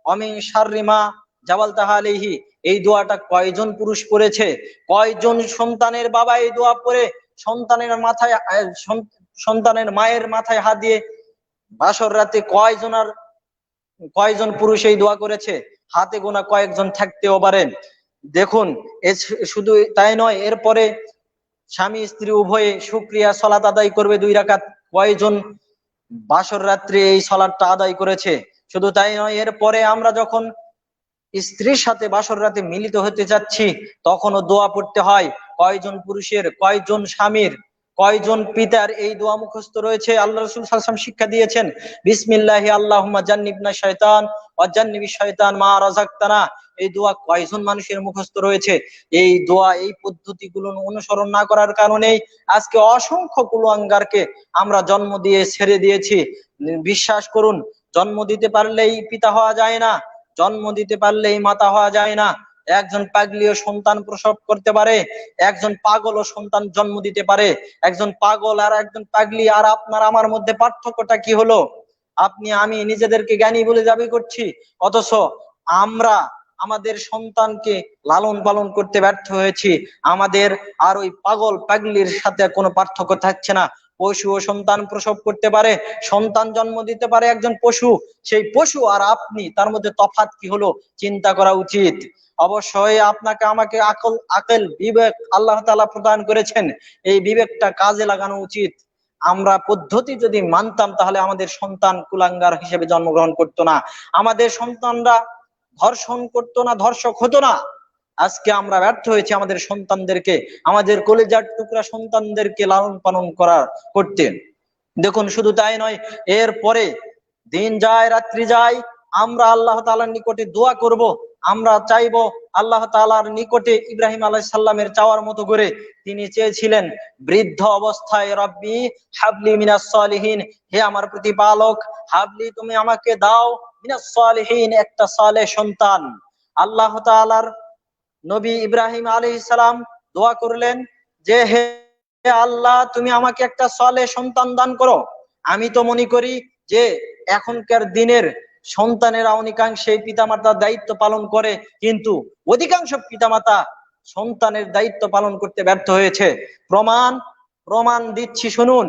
ওয়া মিন শাররি মা জাবালতাহা আলাইহি। এই দোয়াটা কয়জন পুরুষ পড়েছে? কয়জন সন্তানের বাবা এই দোয়া পড়ে সন্তানের মাথায়, সন্তানের মায়ের মাথায় হাত দিয়ে বাসর রাতে কয়জন পুরুষ এই দোয়া করেছে? হাতে গোনা কয়েকজন থাকতেও পারেন। দেখুন, শুধু তাই নয়, এরপরে স্বামী স্ত্রী উভয়ে শুকরিয়া সালাত আদায় করবে 2 রাকাত। কয়জন বাসর রাত্রে এই সালাতটা আদায় করেছে? শুধু তাই নয়, এরপরে আমরা যখন স্ত্রীর সাথে বাসর রাতে মিলিত হতে যাচ্ছি, তখনও দোয়া পড়তে হয়। কয়জন পুরুষের, কয়জন স্বামীর, কয়জন পিতার এই দোয়া মুখস্থ রয়েছে? আল্লাহ রাসূল সাল্লাল্লাহু আলাইহি ওয়াসাল্লাম শিক্ষা দিয়েছেন, বিসমিল্লাহি আল্লাহুম্মা জান্নিবনা শাইতান ওয়া জান্নিবিশ শাইতান মা রাযাকতানা। এই দোয়া কয়জন মানুষের মুখস্থ রয়েছে? এই দোয়া, এই পদ্ধতিগুলো অনুসরণ না করার কারণেই আজকে অসংখ্য কুলাঙ্গারকে আমরা জন্ম দিয়ে ছেড়ে দিয়েছি। বিশ্বাস করুন, জন্ম দিতে পারলেই পিতা হওয়া যায় না, জন্ম দিতে পারলেই মাতা হওয়া যায় না। একজন পাগলিও সন্তান প্রসব করতে পারে, একজন পাগলও সন্তান জন্ম দিতে পারে। একজন পাগল আর একজন পাগলি আর আপনার আমার মধ্যে পার্থক্যটা কি হলো? আপনি আমি নিজেদেরকে জ্ঞানী বলে দাবি করছি, অথচ আমরা আমাদের সন্তানকে লালন পালন করতে ব্যর্থ হয়েছি। আমাদের আর ওই পাগল পাগলির সাথে কোনো পার্থক্য থাকছে না। পশু ও সন্তান প্রসব করতে পারে, সন্তান জন্ম দিতে পারে একজন পশু। সেই পশু আর আপনি, তার মধ্যে তফাৎ কি হলো চিন্তা করা উচিত। অবশ্যই আপনাকে আমাকে আকেল বিবেক আল্লাহ তাআলা প্রদান করেছেন, এই বিবেকটা কাজে লাগানো উচিত। আমরা পদ্ধতি যদি মানতাম, তাহলে আমাদের সন্তান কুলাঙ্গার হিসেবে জন্মগ্রহণ করতো না, আমাদের সন্তানরা ধর্ষণ করতো না, ধর্ষক হতো না। আজকে আমরা ব্যর্থ হয়েছি আমাদের সন্তানদেরকে, আমাদের কলিজার টুকরা সন্তানদেরকে লালন পালন করতে। দেখুন, শুধু তাই নয়, এরপরে দিন যায় রাত্রি যায়, আমরা আল্লাহ তাআলার নিকটে দোয়া করব। আমরা চাইবো আল্লাহ তাআলার নিকটে ইব্রাহিম আলাইহিস সালামের চাওয়ার মতো করে। তিনি চেয়েছিলেন বৃদ্ধ অবস্থায়, রব্বি হাবলি মিনাস সালিহিন, হে আমার প্রতিপালক, হাবলি তুমি আমাকে দাও মিনাস সালিহিন, একটা সালেহ সন্তান। আল্লাহ তাআলার নবী ইব্রাহিম আলাইহিস সালাম দোয়া করলেন যে, হে আল্লাহ, তুমি আমাকে একটা সালেহ সন্তান দান করো। আমি তো মনে করি যে এখনকার দিনের সন্তানেরা অনেকাংশে পিতামাতার দায়িত্ব পালন করে, কিন্তু অধিকাংশ পিতামাতা সন্তানের দায়িত্ব পালন করতে ব্যর্থ হয়েছে। প্রমাণ প্রমাণ দিচ্ছি শুনুন।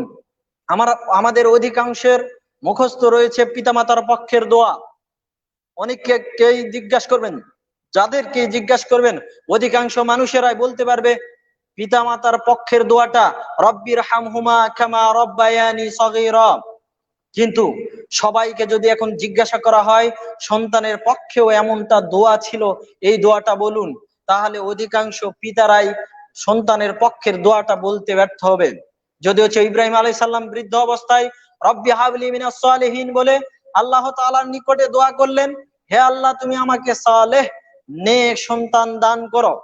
আমাদের অধিকাংশের মুখস্থ রয়েছে পিতামাতার পক্ষের দোয়া। অনেককেই জিজ্ঞাসা করবেন, যাদেরকে জিজ্ঞাসা করবেন অধিকাংশ মানুষেরাই বলতে পারবে পিতামাতার পক্ষের দোয়াটা রব্বির হামহুমা কামা রব্বায়ানি সগীরা। কিন্তু সবাইকে যদি এখন জিজ্ঞাসা করা হয় সন্তানের পক্ষেও এমনটা দোয়া ছিল, এই দোয়াটা বলুন, তাহলে অধিকাংশ পিতারাই সন্তানের পক্ষের দোয়াটা বলতে ব্যর্থ হবে। যদি হচ্ছে ইব্রাহিম আলাইহিস সালাম বৃদ্ধ অবস্থায় রব্বি হাবলি মিনাস সালিহিন বলে আল্লাহ তাআলার নিকটে দোয়া করলেন, হে আল্লাহ তুমি আমাকে সালেহ নেক সন্তান দান করো।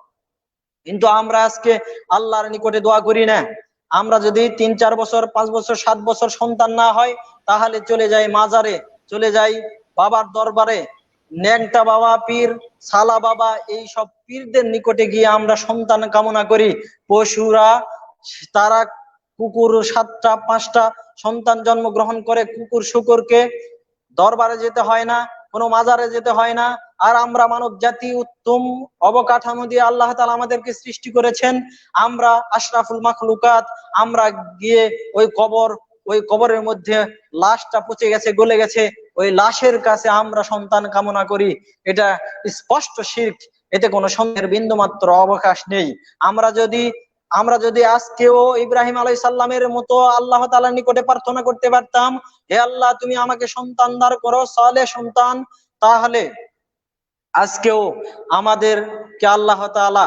কিন্তু আমরা আজকে আল্লাহর নিকটে দোয়া করি না। আমরা যদি 3-4 বছর 5 বছর 7 বছর সন্তান না হয়, তাহলে চলে যাই মাজারে, চলে যাই বাবার দরবারে, ন্যাংটা বাবা পীর, সালা বাবা, এই সব পীরদের নিকটে গিয়ে আমরা সন্তান কামনা করি। পশুরা তারা কুকুর 7টা 5টা সন্তান জন্মগ্রহণ করে, কুকুর শুকুরকে দরবারে যেতে হয় না, কোনো মাজারে যেতে হয় না। আর আমরা মানব জাতি উত্তম অবকাঠামো দিয়ে আল্লাহ তাআলা আমাদেরকে সৃষ্টি করেছেন, আমরা আশরাফুল মাখলুকাত, আমরা গিয়ে ওই কবরের মধ্যে লাশটা পচে গেছে, গলে গেছে, ওই লাশের কাছে আমরা সন্তান কামনা করি। এটা স্পষ্ট শিরক, এতে কোনো সন্দেহের বিন্দু মাত্র অবকাশ নেই। আমরা যদি আজকেও ইব্রাহিম আলাইহিস সালামের মতো আল্লাহ তাআলার নিকটে প্রার্থনা করতে পারতাম, হে আল্লাহ তুমি আমাকে সন্তান দান করো, সালেহ সন্তান, তাহলে আজকেও আমাদেরকে আল্লাহ তাআলা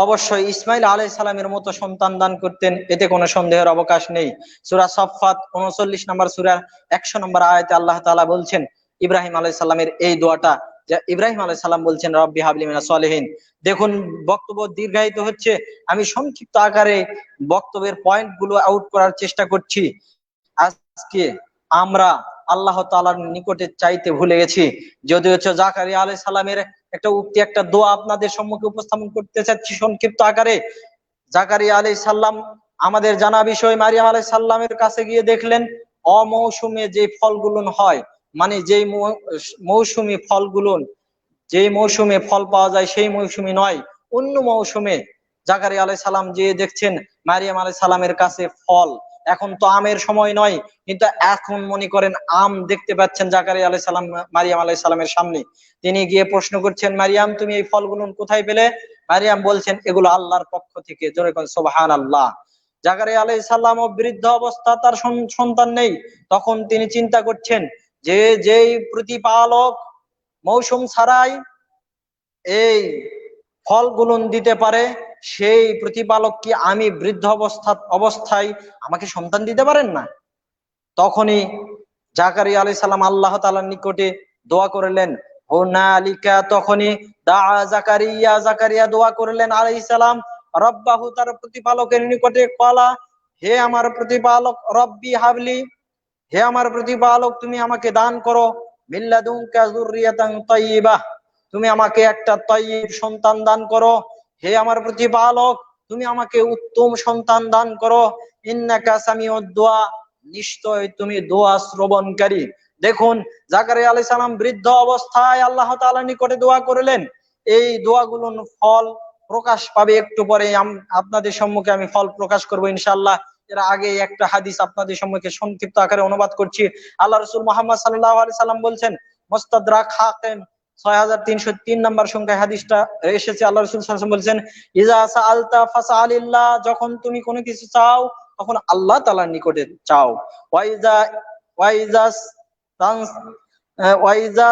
অবশ্যই ইসমাইল আলাইহিস সালামের মতো সন্তান দান করতেন, এতে কোনো সন্দেহের অবকাশ নেই। সূরা সাফফাত 39 নম্বর সূরা 100 নম্বর আয়াতে আল্লাহ তাআলা বলছেন ইব্রাহিম আলাইহিস সালামের এই দোয়াটা, যে ইব্রাহিম আলাইহিস সালাম বলছেন রব্বি হাবলি মিনাস সালিহিন। দেখুন বক্তব্য দীর্ঘায়িত হচ্ছে, আমি সংক্ষিপ্ত আকারে বক্তব্যের পয়েন্টগুলো আউট করার চেষ্টা করছি। আজকে আমরা আল্লাহ তাআলার নিকটে চাইতে ভুলে গেছি। যদি হচ্ছে জাকারিয়া আলাইহিস সালামের একটা উক্তি, একটা দোয়া আপনাদের সম্মুখে উপস্থাপন করতে চাচ্ছি সংক্ষিপ্ত আকারে। জাকারিয়া আলাইহিস সালাম, আমাদের জানা বিষয়, মারিয়াম আলাইহিস সালামের কাছে গিয়ে দেখলেন অমৌসুমে যে ফলগুলো হয়, মানে যেই মৌসুমী ফলগুলো, যেই মৌসুমে ফল পাওয়া যায় সেই মৌসুমে নয়, অন্য মৌসুমে জাকারিয়া আলাইহিস সালাম যে দেখছেন মারিয়াম আলাইহিস সালামের কাছে ফল। এখন তো আমের সময় নয়, কিন্তু এখন মনে করেন আম দেখতে পাচ্ছেন জাকারিয়া আলাইহিস সালাম মারিয়াম আলাইহিস সালামের সামনে। তিনি গিয়ে প্রশ্ন করছেন, মারিয়াম তুমি এই ফলগুলো কোথায় পেলে? মারিয়াম বলছেন এগুলো আল্লাহর পক্ষ থেকে। জোরে বলেন সুবহানাল্লাহ। জাকারিয়া আলাইহিস সালাম ও বৃদ্ধ অবস্থা, তার সন্তান নেই, তখন তিনি চিন্তা করছেন যে যেই প্রতিপালক মৌসুম ছাড়াই এই ফলগুলো দিতে পারে, সেই প্রতিপালক কি আমি বৃদ্ধ অবস্থায় আমাকে সন্তান দিতে পারেন না? তখনই জাকারিয়া আলাইহিস সালাম আল্লাহ তাআলার নিকটে দোয়া করলেন। হুনালিকা, তখনই জাকারিয়া দোয়া করলেন আলাইহিস সালাম রব্বাহু, তার প্রতিপালকের নিকটে, কলা, হে আমার প্রতিপালক, রব্বি হাবলি, হে আমার প্রতিপালক তুমি আমাকে দান করো, মিল্লাদুনকা যুররিয়াতান তাইয়্যিবাহ, তুমি আমাকে একটা তাইয়্যিব সন্তান দান করো। হে আমার প্রতিপালক তুমি আমাকে উত্তম সন্তান দান করো, ইন্নাকা সামিউদ দুআ, নিশ্চয় তুমি দোয়া শ্রবণকারী। দেখুন জাকারিয়া আলাইহিস সালাম বৃদ্ধ অবস্থায় আল্লাহ তাআলার নিকটে দোয়া করলেন, এই দোয়াগুলোর ফল প্রকাশ পাবে একটু পরে। আপনাদের সম্মুখে আমি ফল প্রকাশ করব ইনশাআল্লাহ। এর আগে একটা হাদিস আপনাদের সম্মুখে সংক্ষিপ্ত আকারে অনুবাদ করছি। আল্লাহ রাসূল মুহাম্মদ সাল্লাল্লাহু আলাইহি সাল্লাম বলছেন, মুস্তাদরাক হাকিম 6303 নম্বর সংখ্যায় হাদিসটা এসেছে। আল্লাহ রাসূল সাল্লাল্লাহু আলাইহি ওয়াসাল্লাম বলছেন, ইজা সাআলতা ফাসআলিল্লাহ, যখন তুমি কোনো কিছু চাও তখন আল্লাহ তাআলার নিকটে চাও। ওয়াইজা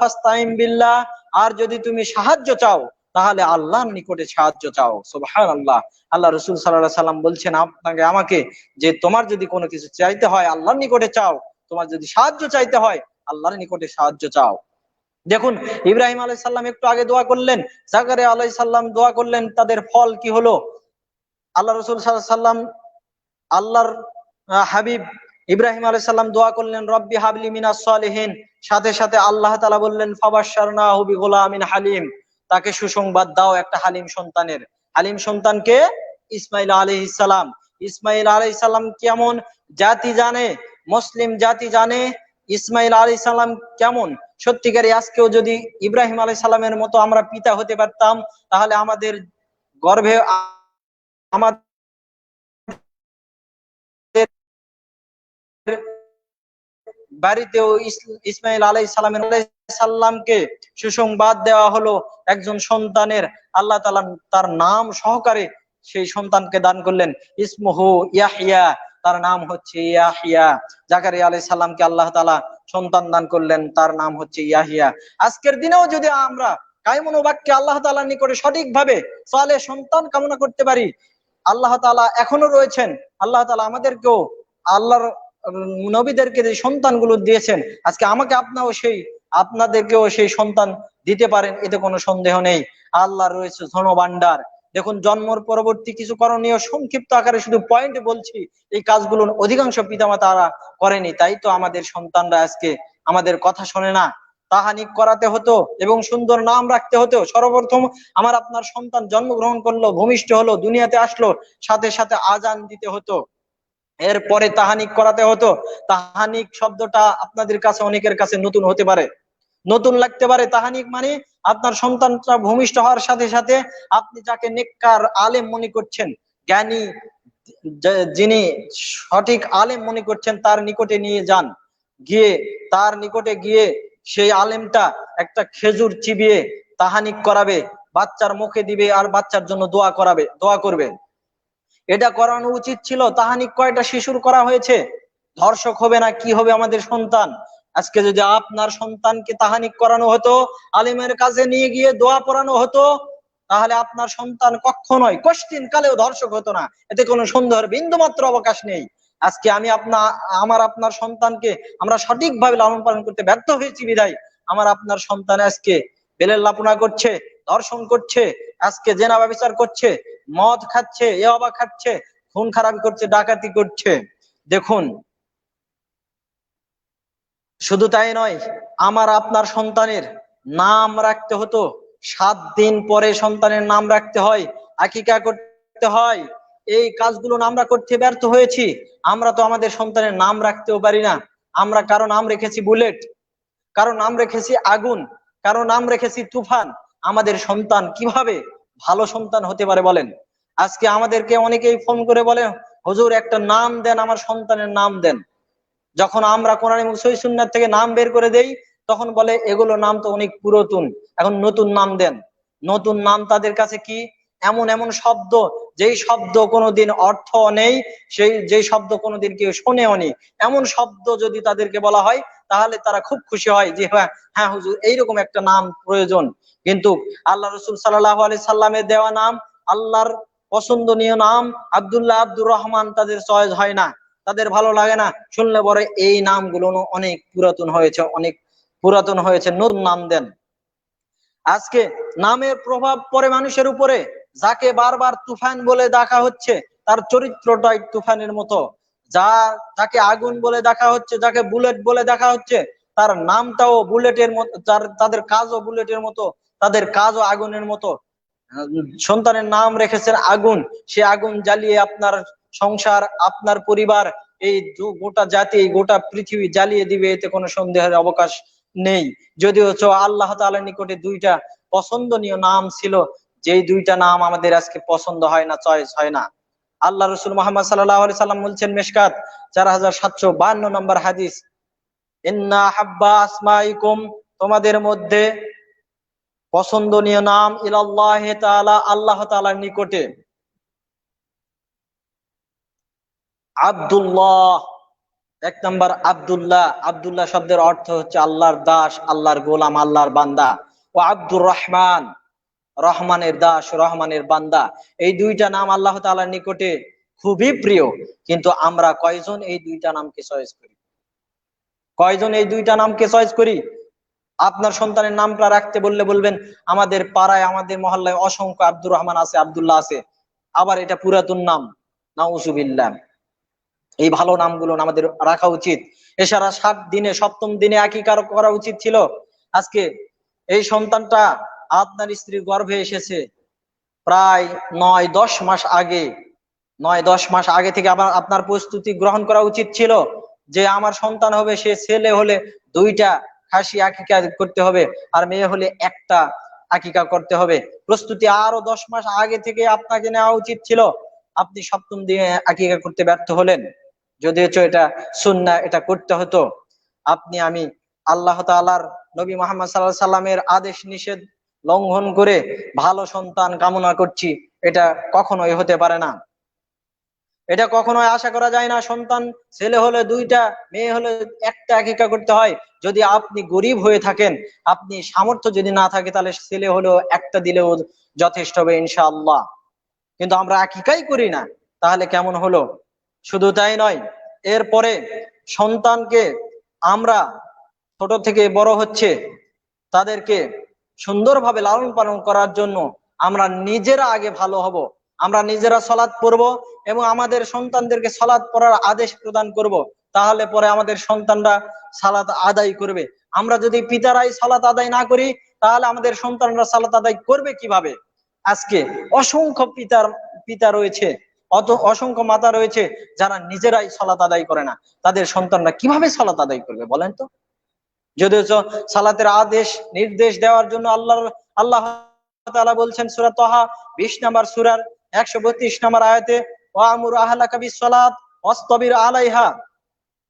ফাস্তাইন বিল্লাহ, আর যদি তুমি সাহায্য চাও তাহলে আল্লাহর নিকটে সাহায্য চাও। সুবহানাল্লাহ। আল্লাহ রাসূল সাল্লাল্লাহু আলাইহি ওয়াসাল্লাম বলছেন আপনাকে আমাকে, যে তোমার যদি কোনো কিছু চাইতে হয় আল্লাহর নিকটে চাও, তোমার যদি সাহায্য চাইতে হয় আল্লাহর নিকটে সাহায্য চাও। দেখুন ইব্রাহিম আলাইহিস সালাম একটু আগে দোয়া করলেন, জাকারিয়া আলাইহিস সালাম দোয়া করলেন, তাদের ফল কি হলো? আল্লাহ রাসূল সাল্লাল্লাহু আলাইহি ওয়াসাল্লাম, আল্লাহর হাবিব ইব্রাহিম আলাইহিস সালাম দোয়া করলেন রব্বি হাবলি মিনাস সালিহিন, সাথে সাথে আল্লাহ তাআলা বললেন ফাবাশশারনাহু বিগুলামিন হালিম, তাকে সুসংবাদ দাও একটা হালিম সন্তানের। হালিম সন্তানকে ইসমাইল আলাইহিস সালাম। ইসমাইল আলাইহিস সালাম কেমন জাতি জানে, মুসলিম জাতি জানে ইসমাইল আলাইহিস সালাম কেমন, সত্যিকারই আজকেও যদি ইব্রাহিম আলাইহিস সালামের মতো আমরা পিতা হতে পারতাম, তাহলে আমাদের গর্ভে আমাদের বাড়িতেও ইসমাইল আলাইহিস সালামকে সুসংবাদ দেওয়া হলো একজন সন্তানের। আল্লাহ তাআলা তার নাম সহকারে সেই সন্তানকে দান করলেন, ইসমুহু ইয়াহইয়া, তার নাম হচ্ছে ইয়াহইয়া। জাকারিয়া আলাইহিস সালামকে আল্লাহ তাআলা সন্তান দান করলেন, তার নাম হচ্ছে ইয়াহইয়া। আজকের দিনেও যদি আমরা কায়মন বাক্যে আল্লাহ তাআলার নিকটে সঠিকভাবে সালেহ সন্তান কামনা করতে পারি, আল্লাহ তাআলা এখনো রয়েছেন। আল্লাহ তাআলা আমাদেরকেও আল্লাহর নবীদেরকে যে সন্তানগুলো দিয়েছেন, আজকে আমাকে আপনাদেরকেও সেই সন্তান দিতে পারেন, এতে কোনো সন্দেহ নেই। আল্লাহ রয়েছে ধনভাণ্ডার। দেখুন, জন্মর পরবর্তী কিছু করণীয় সংক্ষিপ্ত আকারে শুধু পয়েন্ট বলছি, এই কাজগুলো অধিকাংশ পিতামাতারা করেনি, তাই তো আমাদের সন্তানরা আজকে আমাদের কথা শোনে না। তাহানিক করাতে হতো এবং সুন্দর নাম রাখতে হতো। সর্বপ্রথম আমার আপনার সন্তান জন্মগ্রহণ করলো, ভূমিষ্ঠ হলো, দুনিয়াতে আসলো, সাথে সাথে আজান দিতে হতো, এরপরে তাহানিক করাতে হতো। তাহানিক শব্দটা আপনাদের কাছে অনেকের কাছে নতুন হতে পারে, নতুন লাগতে পারে। তাহানিক মানে আপনার সন্তানটা ভূমিষ্ঠ হওয়ার সাথে সাথে আপনি যাকে নেককার আলেম মনে করছেন, জ্ঞানী, যিনি সঠিক আলেম মনে করছেন, তার নিকটে নিয়ে যান। গিয়ে তার নিকটে গিয়ে সেই আলেমটা একটা খেজুর চিবিয়ে তাহানিক করাবে, বাচ্চার মুখে দিবে আর বাচ্চার জন্য দোয়া করবে। এটা করানো উচিত ছিল। তাহানিক কয়টা শিশুর করা হয়েছে? ধর্ষক হবে না কি হবে আমাদের সন্তান? আজকে যদি আপনার সন্তানকে তাহানিক করানো হতো, আলিমের কাছে নিয়ে গিয়ে দোয়া পড়ানো হতো, তাহলে আপনার সন্তান কখনোই কোশ্চিন কালেও ধর্ষক হতো না, এতে কোনো সন্দেহের বিন্দু মাত্র অবকাশ নেই। আজকে আপনার সন্তানকে আমরা সঠিকভাবে লালন পালন করতে ব্যর্থ হয়েছি বিধায় আমার আপনার সন্তান আজকে বেলের লাপনা করছে, ধর্ষণ করছে, আজকে জেনা ব্যভিচার করছে, মদ খাচ্ছে, ইয়াবা খাচ্ছে, খুন খারাপি করছে, ডাকাতি করছে। দেখুন, শুধু তাই নয়, আমার আপনার সন্তানের নাম রাখতে হতো, 7 দিন পরে সন্তানের নাম রাখতে হয়, আকিকা করতে হয়। এই কাজগুলো আমরা করতে ব্যর্থ হয়েছি। আমরা তো আমাদের সন্তানের নাম রাখতেও পারি না। আমরা কারো নাম রেখেছি বুলেট, কারো নাম রেখেছি আগুন, কারো নাম রেখেছি তুফান। আমাদের সন্তান কিভাবে ভালো সন্তান হতে পারে বলেন? আজকে আমাদেরকে অনেকেই ফোন করে বলে, হুজুর একটা নাম দেন, আমার সন্তানের নাম দেন। যখন আমরা কোরআন এবং সহিহ সুন্নাহ থেকে নাম বের করে দেই, তখন বলে এগুলো নাম তো অনেক পুরাতন, এখন নতুন নাম দেন। নতুন নাম তাদের কাছে কি? এমন এমন শব্দ, যেই শব্দ কোনোদিন অর্থ নেই, যেই শব্দ কোনোদিন কেউ শোনেও নি, এমন শব্দ যদি তাদেরকে বলা হয়, তাহলে তারা খুব খুশি হয় যে হ্যাঁ হ্যাঁ হুজুর, এইরকম একটা নাম প্রয়োজন। কিন্তু আল্লাহ রসুল সাল্লাল্লাহু আলাইহি সাল্লামের দেওয়া নাম, আল্লাহর পছন্দনীয় নাম আব্দুল্লাহ, আব্দুর রহমান, তাদের চয়েস হয় না, তাদের ভালো লাগে না। শুনলে পরে এই নামগুলো অনেক পুরাতন হয়েছে, নতুন নাম দেন। আজকে নামের প্রভাব পড়ে মানুষের উপরে। যাকে বারবার তুফান বলে ডাকা হচ্ছে, তার চরিত্রটাই তুফানের মতো। যাকে আগুন বলে ডাকা হচ্ছে, যাকে বুলেট বলে ডাকা হচ্ছে, তার নামটাও বুলেটের মতো, তাদের কাজও বুলেটের মতো, তাদের কাজও আগুনের মতো। সন্তানের নাম রেখেছেন আগুন, সে আগুন জ্বালিয়ে আপনার সংসার, আপনার পরিবার, এই গোটা জাতি, গোটা পৃথিবী জ্বালিয়ে দিবে, এতে কোনো সন্দেহের অবকাশ নেই। যদিও আল্লাহ তাআলার নিকটে 2টা পছন্দনীয় নাম ছিল, যেই 2টা নাম আমাদের আজকে পছন্দ হয় না, চয়েস হয় না। আল্লাহ রসুল মুহাম্মদ সাল্লাল্লাহু আলাইহি সাল্লাম বলছেন, মিশকাত 4752 নম্বর হাদিস, ইন্না হাব্বা আসমাইকুম, তোমাদের মধ্যে পছন্দনীয় নাম ইলাল্লাহি তাআলা, আল্লাহ তাআলার নিকটে, আব্দুল্লাহ। 1 নম্বর আব্দুল্লাহ। আব্দুল্লাহ শব্দের অর্থ হচ্ছে আল্লাহর দাস, আল্লাহর গোলাম, আল্লাহর বান্দা। ও আব্দুর রহমান, রহমানের দাস, রহমানের বান্দা। এই 2টা নাম আল্লাহ তাআলার নিকটে খুবই প্রিয়। কিন্তু আমরা কয়জন এই 2টা নামকে চয়েস করি? কয়জন এই 2টা নামকে চয়েস করি? আপনার সন্তানের নামটা রাখতে বললে বলবেন, আমাদের পাড়ায়, আমাদের মহল্লায় অসংখ্য আব্দুর রহমান আছে, আব্দুল্লাহ আছে, আবার এটা পুরাতন নাম। নাউজুবিল্লাহ। এই ভালো নামগুলো আমাদের রাখা উচিত। এছাড়া 7 দিনে, 7ম দিনে আকীকা করা উচিত ছিল। আজকে এই সন্তানটা আপনার স্ত্রীর গর্ভে এসেছে প্রায় 9-10 মাস আগে, 9-10 মাস আগে থেকে আবার আপনার প্রস্তুতি গ্রহণ করা উচিত ছিল। যে আমার সন্তান হবে, সে ছেলে হলে 2টা খাসি আকিকা করতে হবে, আর মেয়ে হলে একটা আকিকা করতে হবে। প্রস্তুতি আরো 10 মাস আগে থেকে আপনাকে নেওয়া উচিত ছিল। আপনি সপ্তম দিনে আকিকা করতে ব্যর্থ হলেন। যদিও এটা সুন্নাহ, এটা করতে হতো। আমি আল্লাহ তাআলার নবী মুহাম্মদ সাল্লাল্লাহু আলাইহি সাল্লামের আদেশ নিষেধ লঙ্ঘন করে ভালো সন্তান কামনা করছি, এটা কখনোই হতে পারে না। এটা কখনোই আশা করা যায় না। সন্তান ছেলে হলে 2টা, মেয়ে হলে একটা আকিকা করতে হয়। যদি আপনি গরিব হয়ে থাকেন, আপনি সামর্থ্য যদি না থাকে, তাহলে ছেলে হলেও একটা দিলেও যথেষ্ট হবে ইনশাআল্লাহ। কিন্তু আমরা আকিকাই করি না, তাহলে কেমন হলো? শুধু তাই নয়, এরপরে সন্তানকে আমরা ছোট থেকে বড় হচ্ছে, তাদেরকে সুন্দরভাবে লালন পালন করার জন্য আমরা নিজেরা আগে ভালো হব। আমরা নিজেরা সালাত পড়ব এবং আমাদের সন্তানদেরকে সালাত পড়ার আদেশ প্রদান করব। তাহলে পরে আমাদের সন্তানরা সালাত আদায় করবে। আমরা যদি পিতারাই সালাত আদায় না করি, তাহলে আমাদের সন্তানরা সালাত আদায় করবে কিভাবে? আজকে অসংখ্য পিতা রয়েছে, অসংখ্য মাতা রয়েছে যারা নিজেরাই সালাত আদায় করে না। তাদের সন্তানরা কিভাবে সালাত আদায় করবে বলেন তো? যদিও সালাতের আদেশ নির্দেশ দেওয়ার জন্য আল্লাহ তাআলা বলছেন সূরা তাহা 20 নম্বর সূরার 132 নম্বর আয়াতে, ওয়ামুর আহলাকা বিসসালাত ওয়াসতাবির আলাইহা,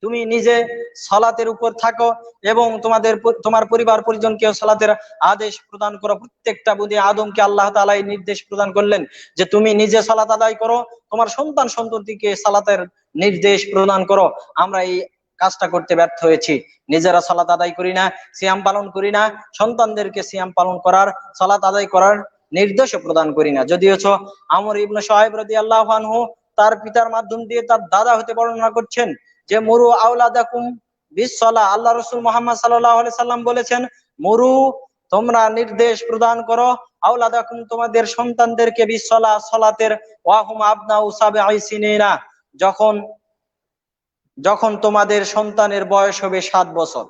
তুমি নিজে সালাতের উপর থাকো এবং তোমার পরিবার পরিজনকেও সালাতের আদেশ প্রদান করো। প্রত্যেকটা বুনি আদমকে আল্লাহ তাআলা এই নির্দেশ প্রদান করলেন যে তুমি নিজে সালাত আদায় করো, তোমার সন্তান সন্ততিকে সালাতের নির্দেশ প্রদান করো। আমরা এই কাজটা করতে ব্যর্থ হয়েছি। নিজেরা সালাত আদায় করি না, সিয়াম পালন করি না, সন্তানদেরকে সিয়াম পালন করার, সালাত আদায় করার নির্দেশও প্রদান করি না। যদিও আমর ইবনে শুআয়ব রাদিয়াল্লাহু আনহু তার পিতার মাধ্যম দিয়ে তার দাদা হতে বর্ণনা করছেন যে মুরু আওলাদাকুম বিসসালাহ, আল্লাহ রাসূল মুহাম্মদ সাল্লাল্লাহু আলাইহি সাল্লাম বলেছেন, মুরু, তোমরা নির্দেশ প্রদান করো, আওলাদাকুম, তোমাদের সন্তানদেরকে, বিসসালাহ, সালাতের, ওয়া হুম আবনাউ সাবঈ সিনিনা, যখন তোমাদের সন্তানের বয়স হবে 7 বছর।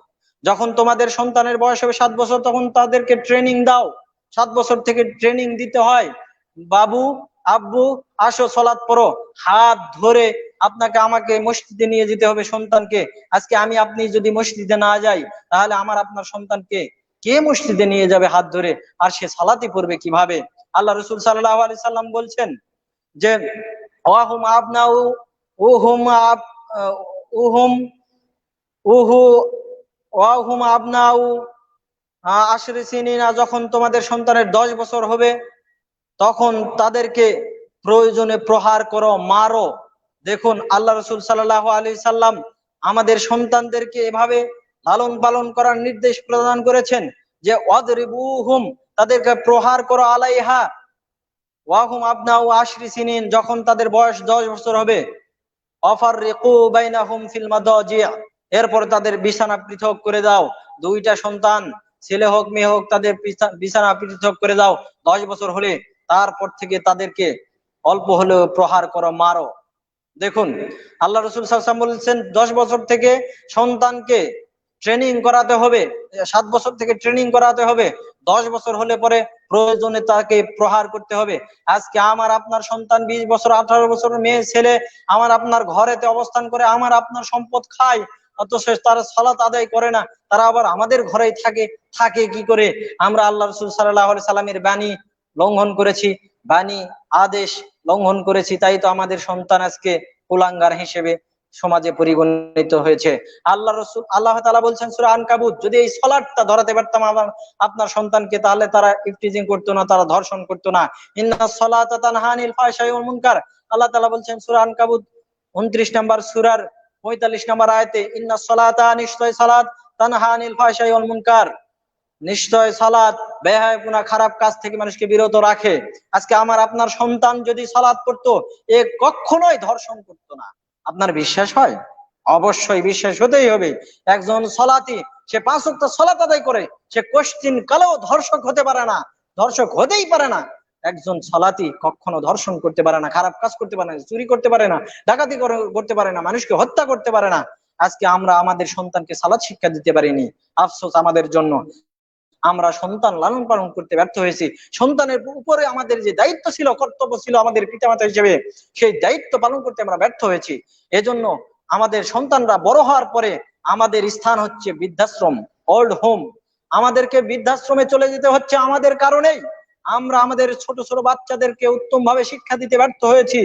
যখন তোমাদের সন্তানের বয়স হবে 7 বছর, তখন তাদেরকে ট্রেনিং দাও। 7 বছর থেকে ট্রেনিং দিতে হয়। বাবু, আব্বু, আসো সালাত পড়ো, হাত ধরে আপনাকে আমাকে মসজিদে নিয়ে যেতে হবে সন্তানকে। আজকে আপনি যদি মসজিদে না যাই, তাহলে আপনার সন্তানকে কে মসজিদে নিয়ে যাবে হাত ধরে? আর সে সালাতই পড়বে কিভাবে? আল্লাহ রাসূল সাল্লাল্লাহু আলাইহি সাল্লাম বলছেন যে ওয়াহুম আবনাউ উহুম আব উহুম উহু ওয়াহুম আবনাউ আশরি সিনিনা, যখন তোমাদের সন্তানের 10 বছর হবে, তখন তাদেরকে প্রয়োজনে প্রহার করো, মারো। দেখুন, আল্লাহ রাসূল সাল্লাল্লাহু আলাইহি সাল্লাম আমাদের সন্তানদেরকে এভাবে লালন পালন করার নির্দেশ প্রদান করেছেন যে ওয়াদরিবুহুম, তাদেরকে প্রহার করো, আলাইহা ওয়াহুম আবনাউ আশরি সিনিন, যখন তাদের বয়স 10 বছর হবে, অফাররিকু বাইনাহুম ফিল মাদাজি', এরপর তাদের বিছানা পৃথক করে দাও। 2টা সন্তান, ছেলে হোক মেয়ে হোক, তাদের বিছানা পৃথক করে দাও 10 বছর হলে। তারপর থেকে তাদেরকে অল্প হলেও প্রহার করো, মারো। দেখুন, আল্লাহ রাসূল সাল্লাল্লাহু আলাইহি ওয়াসাল্লাম বলেছেন 10 বছর থেকে সন্তানকে ট্রেনিং করাতে হবে, 7 বছর থেকে ট্রেনিং করাতে হবে, 10 বছর হলে পরে প্রয়োজনে তাকে প্রহার করতে হবে। আজকে আমার আপনার সন্তান 20 বছর 18 বছর মেয়ে ছেলে আমার আপনার ঘরেতে অবস্থান করে, আমার আপনার সম্পদ খায়, অথচ তারা সালাত আদায় করে না। তারা আবার আমাদের ঘরেই থাকে কি করে? আমরা আল্লাহ রাসূল সাল্লাল্লাহু আলাইহি সাল্লামের বাণী লঙ্ঘন করেছি, বাণী আদেশ লঙ্ঘন করেছি, তাই তো আমাদের সন্তান আজকে কুলাঙ্গার হিসেবে সমাজে পরিগণিত হয়েছে। আল্লাহ তাআলা বলছেন সূরা আনকাবুত, যদি এই সালাতটা ধরাতে পারতাম আপনার সন্তানকে, তাহলে তারা ইফতিজিং করতো না, তারা ধর্ষণ করতো না। ইন্নাস সালাতা তানহা আনিল ফাহশাই ওয়াল মুনকার, আল্লাহ তাআলা বলছেন সূরা আনকাবুত 29 নম্বর সূরার 45 নম্বর আয়াতে, ইন্নাস সালাতা, নিশ্চয় সালাত, তানহা আনিল ফাহশাই ওয়াল মুনকার, নিশ্চয় সালাত বেহায়াপনা, খারাপ কাজ থেকে মানুষকে বিরত রাখে। আজকে আমার আপনার সন্তান যদি সালাত পড়তো, এ কখনোই ধর্ষণ করতো না। আপনার বিশ্বাস হয়? অবশ্যই বিশ্বাস হতেই হবে। একজন সালাতি, সে 5 ওয়াক্ত সালাত আদায় করে, সে কোশ্চিন কালেও ধর্ষক হতে পারে না, ধর্ষক হতেই পারে না। একজন সালাতি কখনো ধর্ষণ করতে পারে না, খারাপ কাজ করতে পারে না, চুরি করতে পারে না, ডাকাতি করতে পারে না, মানুষকে হত্যা করতে পারে না। আজকে আমরা আমাদের সন্তানকে সালাত শিক্ষা দিতে পারিনি, আফসোস আমাদের জন্য। আমরা সন্তান লালন পালন করতে ব্যর্থ হয়েছি। সন্তানের উপরে আমাদের যে দায়িত্ব ছিল, কর্তব্য ছিল আমাদের পিতামাতা হিসেবে, সেই দায়িত্ব পালন করতে আমরা ব্যর্থ হয়েছি। এজন্য আমাদের সন্তানরা বড় হওয়ার পরে আমাদের স্থান হচ্ছে বৃদ্ধাশ্রম, ওল্ড হোম। আমাদেরকে বৃদ্ধাশ্রমে চলে যেতে হচ্ছে আমাদের কারণেই। আমরা আমাদের ছোট ছোট বাচ্চাদেরকে উত্তম ভাবে শিক্ষা দিতে ব্যর্থ হয়েছি।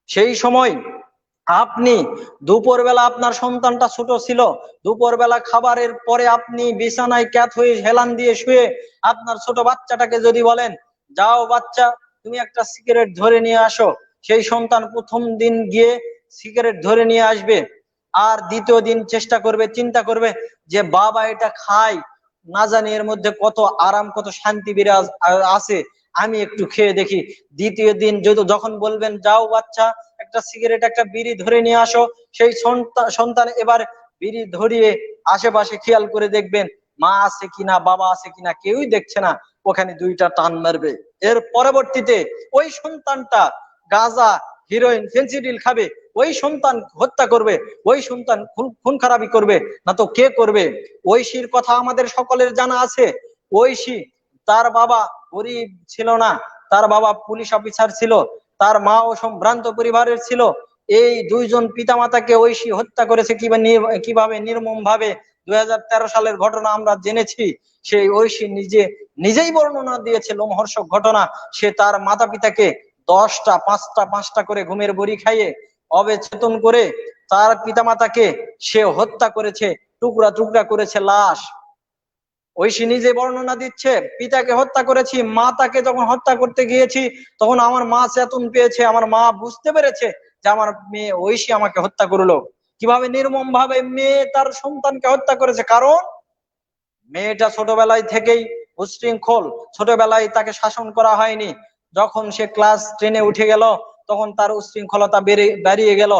সেই সময় আপনি দুপুরবেলা, আপনার সন্তানটা ছোট ছিল, দুপুরবেলা খাবারের পরে আপনি বিছানায় ক্যাত হয়ে হেলান দিয়ে শুয়ে আপনার ছোট বাচ্চাটাকে যদি বলেন, যাও বাচ্চা তুমি একটা সিগারেট ধরে নিয়ে আসো, সেই সন্তান প্রথম দিন গিয়ে সিগারেট ধরে নিয়ে আসবে, আর দ্বিতীয় দিন চেষ্টা করবে, চিন্তা করবে যে বাবা এটা খায়, না জানি এর মধ্যে কত আরাম, কত শান্তি বিরাজ আছে, আমি একটু খেয়ে দেখি। দ্বিতীয় দিন যখন বলবেন যাও বাচ্চা একটা সিগারেট, একটা বিড়ি ধরে নিয়ে আসো, সেই সন্তান এবার বিড়ি ধরিয়ে আশেপাশে খেয়াল করে দেখবেন মা আছে কিনা, বাবা আছে কিনা, কেউই দেখছে না, ওখানে দুইটা টান মারবে। এর পরবর্তীতে ওই সন্তানটা গাঁজা, হিরোইন, ফেন্সিডিল খাবে, ওই সন্তান হত্যা করবে, ওই সন্তান খুন খারাপি করবে, না তো কে করবে? ঐশীর কথা আমাদের সকলের জানা আছে। ঐশী, তার বাবা গরিব ছিল না, তার বাবা পুলিশ অফিসার ছিল, তার মা ও সম্ভ্রান্ত পরিবারের ছিল। এই দুইজন পিতামাতাকে ঐশী হত্যা করেছে কিভাবে নির্মম ভাবে, 2013 সালের ঘটনা আমরা জেনেছি। সেই ঐশী নিজেই বর্ণনা দিয়েছে লোমহর্ষক ঘটনা। সে তার মাতা পিতাকে 10টা 5টা করে ঘুমের বড়ি খাইয়ে অবচেতন করে তার পিতামাতাকে সে হত্যা করেছে, টুকরা টুকরা করেছে লাশ। ঐশী নিজে বর্ণনা দিচ্ছে, পিতাকে হত্যা করেছি, মাতাকে যখন হত্যা করতে গিয়েছি তখন আমার মা চেতন পেয়েছে, আমার মা বুঝতে পেরেছে যে আমার মেয়ে ঐশী আমাকে হত্যা করলো। কিভাবে নির্মম ভাবে মেয়ে তার সন্তানকে হত্যা করেছে, কারণ মেয়েটা ছোটবেলায় থেকেই উচ্ছৃঙ্খল, ছোটবেলায় তাকে শাসন করা হয়নি। যখন সে ক্লাস 10-এ উঠে গেল তখন তার উচ্ছৃঙ্খলতা বেরিয়ে গেল।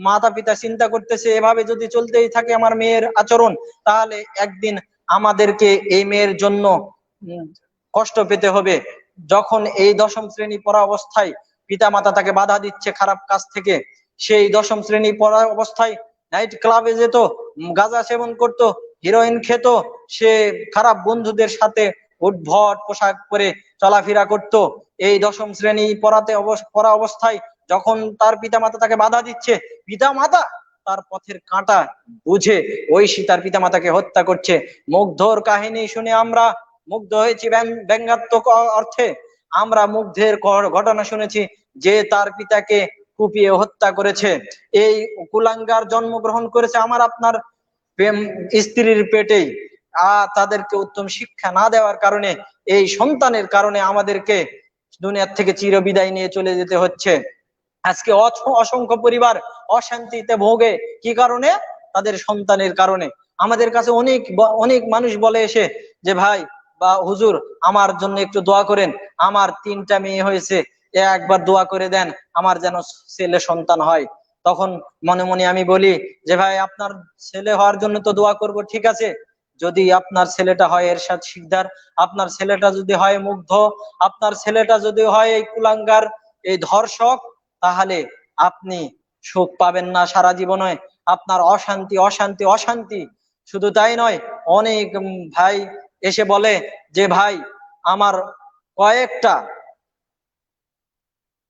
মাতা পিতা চিন্তা করতেছে এভাবে যদি চলতেই থাকে আমার মেয়ের আচরণ, তাহলে একদিন আমাদেরকে এই মেয়ের জন্য কষ্ট পেতে হবে। যখন এই 10ম শ্রেণী পড়া অবস্থায় পিতা মাতা তাকে বাধা দিচ্ছে খারাপ কাজ থেকে, সেই 10ম শ্রেণী পড়া অবস্থায় নাইট ক্লাবে যেত, গাঁজা সেবন করত, হিরোইন খেত, সে খারাপ বন্ধুদের সাথে উদ্ভট পোশাক পরে চলাফেরা করত। এই 10ম শ্রেণী পড়া অবস্থায় যখন তার পিতামাতা তাকে বাধা দিচ্ছে, পিতামাতা তার পথের কাঁটা বুঝে ঐশী তার পিতামাতাকে হত্যা করছে। মুগ্ধর কাহিনী শুনে আমরা মুগ্ধ হয়েছি ব্যঙ্গাত্মক অর্থে। আমরা মুগ্ধের ঘটনা শুনেছি যে তার পিতাকে কুপিয়ে হত্যা করেছে। এই কুলাঙ্গার জন্মগ্রহণ করেছে আমার আপনার স্ত্রীর পেটেই। তাদেরকে উত্তম শিক্ষা না দেওয়ার কারণে, এই সন্তানের কারণে আমাদেরকে দুনিয়ার থেকে চিরবিদায় নিয়ে চলে যেতে হচ্ছে। আজকে অসংখ্য পরিবার অশান্তিতে ভোগে, কি কারণে? তাদের সন্তানের কারণে। আমাদের কাছে অনেক অনেক মানুষ বলে এসে যে ভাই বা হুজুর আমার জন্য একটু দোয়া করেন, আমার 3টা মেয়ে হয়েছে, একবার দোয়া করে দেন আমার যেন ছেলে সন্তান হয়। তখন মনে মনে আমি বলি যে ভাই আপনার ছেলে হওয়ার জন্য তো দোয়া করব, ঠিক আছে, যদি আপনার ছেলেটা হয় এরশাদ শিকদার, আপনার ছেলেটা যদি হয় মুগ্ধ, আপনার ছেলেটা যদি হয় এই কুলাঙ্গার, এই ধর্ষক, তাহলে আপনি সুখ পাবেন না সারা জীবনে, আপনার অশান্তি অশান্তি অশান্তি। শুধু তাই নয়, অনেক ভাই এসে বলে যে ভাই আমার কয়েকটা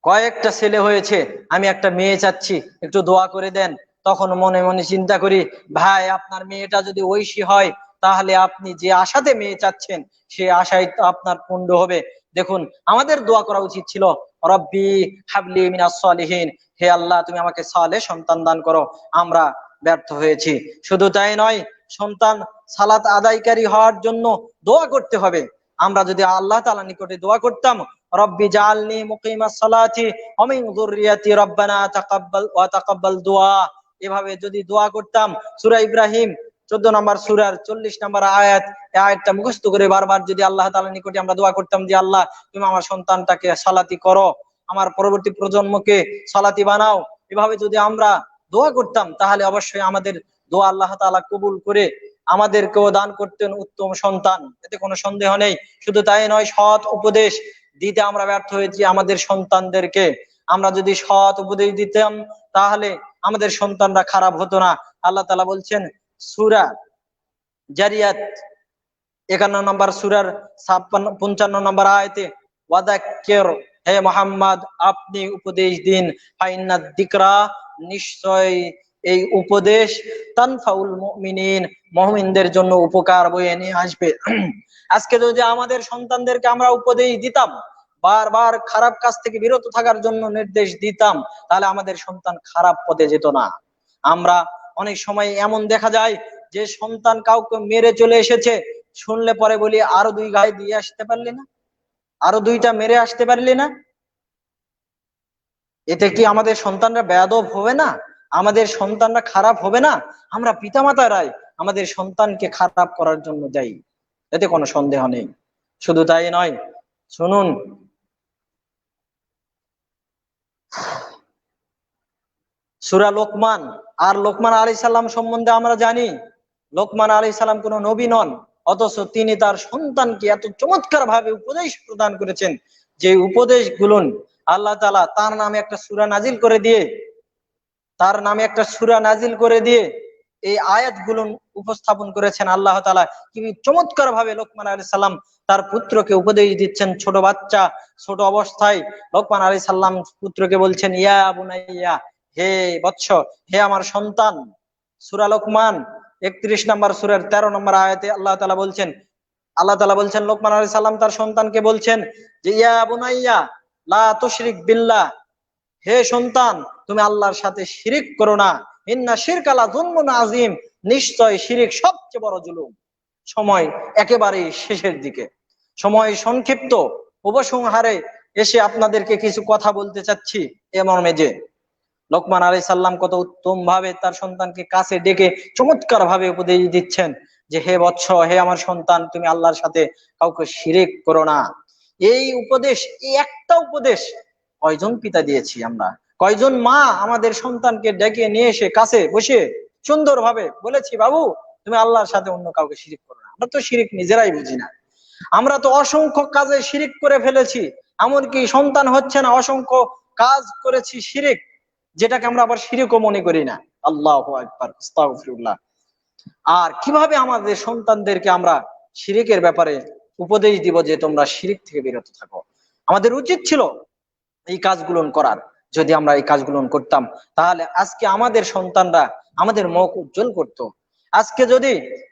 কয়েকটা ছেলে হয়েছে, আমি একটা মেয়ে চাচ্ছি, একটু দোয়া করে দেন। তখন মনে মনে চিন্তা করি ভাই আপনার মেয়েটা যদি ঐশী হয় তাহলে আপনি যে আশাতে মেয়ে চাচ্ছেন সে আশাই তো আপনার পূর্ণ হবে। দেখুন আমাদের দোয়া করা উচিত ছিল রব্বি হাবলি মিনাস সালিহিন, হে আল্লাহ তুমি আমাকে সালেহ সন্তান দান করো। আমরা ব্যর্থ হয়েছি। শুধু তাই নয়, সন্তান সালাত আদায়কারী হওয়ার জন্য দোয়া করতে হবে। আমরা যদি আল্লাহ তাআলার নিকটে দোয়া করতাম রব্বি জাআলনি মুকিমাস সালাতি ওয়া মিন যুররিয়াতি রব্বানা তাকাব্বাল দুআ, এভাবে যদি দোয়া করতাম, সূরা ইব্রাহিম 14 নম্বর সূরার 40 নম্বর আয়াত, এই আয়াতটা মুখস্থ করে বারবার যদি আল্লাহ তাআলার নিকটে আমরা দোয়া করতাম যে আল্লাহ তুমি আমার সন্তানটাকে সালাতি করো, আমার পরবর্তী প্রজন্মকে সালাতি বানাও, এভাবে যদি আমরা দোয়া করতাম তাহলে অবশ্যই আমাদের দোয়া আল্লাহ তাআলা কবুল করে আমাদেরকেও দান করতেন উত্তম সন্তান, এতে কোনো সন্দেহ নেই। শুধু তাই নয়, সৎ উপদেশ দিতে আমরা ব্যর্থ হয়েছি আমাদের সন্তানদেরকে। আমরা যদি সৎ উপদেশ দিতাম তাহলে আমাদের সন্তানরা খারাপ হতো না। আল্লাহ তাআলা বলছেন সূরা জারিয়াত 51 নম্বর সূরার 55 নম্বর আয়াতে, ওয়াদাক্কির, হে মুহাম্মদ আপনি উপদেশ দিন, ফাইন্নাদ যিকরা, নিশ্চয় এই উপদেশ তানফাউল মুমিনিন, মুমিনদের জন্য উপকার বয়ে নিয়ে আসবে। আজকে যদি আমাদের সন্তানদেরকে আমরা উপদেশ দিতাম, বারবার খারাপ কাজ থেকে বিরত থাকার জন্য নির্দেশ দিতাম, তাহলে আমাদের সন্তান খারাপ পথে যেত না। আমরা অনেক সময় এমন দেখা যায় যে সন্তান কাউকে মেরে চলে এসেছে, শুনলে পরে বলি আরো 2 গায়ে দিয়ে আসতে পারলি না, আরো 2টা মেরে আসতে পারলি না। এতে কি আমাদের সন্তানরা বেয়াদব হবে না? আমাদের সন্তানরা খারাপ হবে না? আমরা পিতামাতারাই আমাদের সন্তানকে খারাপ করার জন্য যাই, এতে কোনো সন্দেহ নেই। শুধু তাই নয়, শুনুন, সূরা লোকমান, আর লোকমান আলাইহিস সালাম সম্বন্ধে আমরা জানি লোকমান আলাইহিস সালাম কোনো নবী নন, অথচ তিনি তার সন্তানকে এত চমৎকার ভাবে উপদেশ প্রদান করেছেন, যে উপদেশগুলো আল্লাহ তাআলা তার নামে একটা সূরা নাজিল করে দিয়ে, তার নামে একটা সূরা নাজিল করে দিয়ে এই আয়াতগুলো উপস্থাপন করেছেন। আল্লাহ তাআলা কি চমৎকার ভাবে লোকমান আলাইহিস সালাম তার পুত্রকে উপদেশ দিচ্ছেন। ছোট বাচ্চা, ছোট অবস্থায় লোকমান আলাইহিস সালাম পুত্রকে বলছেন, ইয়া বুনাইয়া, হে বৎস, হে আমার সন্তান। সূরা লোকমান 31 নম্বর সূরার 13 নম্বর আয়াতে আল্লাহ তাআলা বলছেন লোকমান আলাইহিস সালাম তার সন্তানকে বলছেন যে, ইয়া বুনাইয়া লা তুশরিক বিল্লাহ, হে সন্তান, তুমি আল্লাহর সাথে শিরিক করো না। ইন্না শিরকা লা যুলমুন আযীম, নিশ্চয় শিরিক সবচেয়ে বড় জুলুম। সময় একেবারেই শেষের দিকে, সময় সংক্ষিপ্ত, উপসংহারে এসে আপনাদেরকে কিছু কথা বলতে চাচ্ছি। এ মর্মে যে লোকমান আলাইহিস সালাম কত উত্তম ভাবে তার সন্তানকে কাছে ডেকে চমৎকার ভাবে উপদেশ দিচ্ছেন যে, হে বৎস, হে আমার সন্তান, তুমি আল্লাহর সাথে কাউকে শিরিক করো না। এই উপদেশ, এই একটা উপদেশ কয়জন পিতা দিয়েছি আমরা, কয়জন মা আমাদের সন্তানকে ডেকে নিয়ে এসে কাছে বসে সুন্দরভাবে বলেছি, বাবু তুমি আল্লাহর সাথে অন্য কাউকে শিরিক করো না। আমরা তো শিরিক নিজেরাই বুঝি না, আমরা তো অসংখ্য কাজে শিরিক করে ফেলেছি, এমনকি সন্তান হচ্ছে না, অসংখ্য কাজ করেছি শিরিক, যেটাকে আমরা আবার শিরিকও মনে করি না। আল্লাহু আকবার, আস্তাগফিরুল্লাহ। আর কিভাবে আমাদের সন্তানদেরকে আমরা শিরিকের ব্যাপারে উপদেশ দিব যে তোমরা শিরিক থেকে বিরত থাকো? আমাদের উচিত ছিল এই কাজগুলো করার। যদি আমরা এই কাজগুলো করতাম, তাহলে আজকে আমাদের সন্তানরা আমাদের মুখ উজ্জ্বল করত। আজকে যদি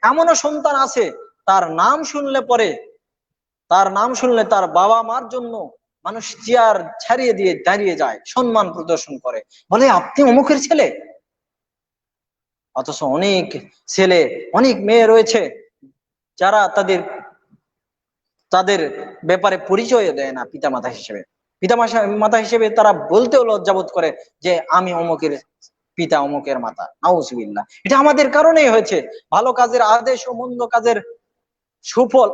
এমনও সন্তান আছে, তার নাম শুনলে পরে, তার নাম শুনলে তার বাবা মার জন্য মানুষ চেয়ার ছাড়িয়ে দিয়ে দাঁড়িয়ে যায়, সম্মান প্রদর্শন করে, বলে আপনি অমুকের ছেলে। অথচ অনেক ছেলে, অনেক মেয়ে রয়েছে যারা তাদের তাদের ব্যাপারে পরিচয় দেয় না পিতামাতা হিসেবে। পিতামাতা হিসেবে তারা বলতেও লজ্জাবোধ করে যে আমি অমুকের পিতা, অমুকের মাতা। নাউজুবিল্লাহ। এটা আমাদের কারণেই হয়েছে। ভালো কাজের আদেশ ও মন্দ কাজের সুফল,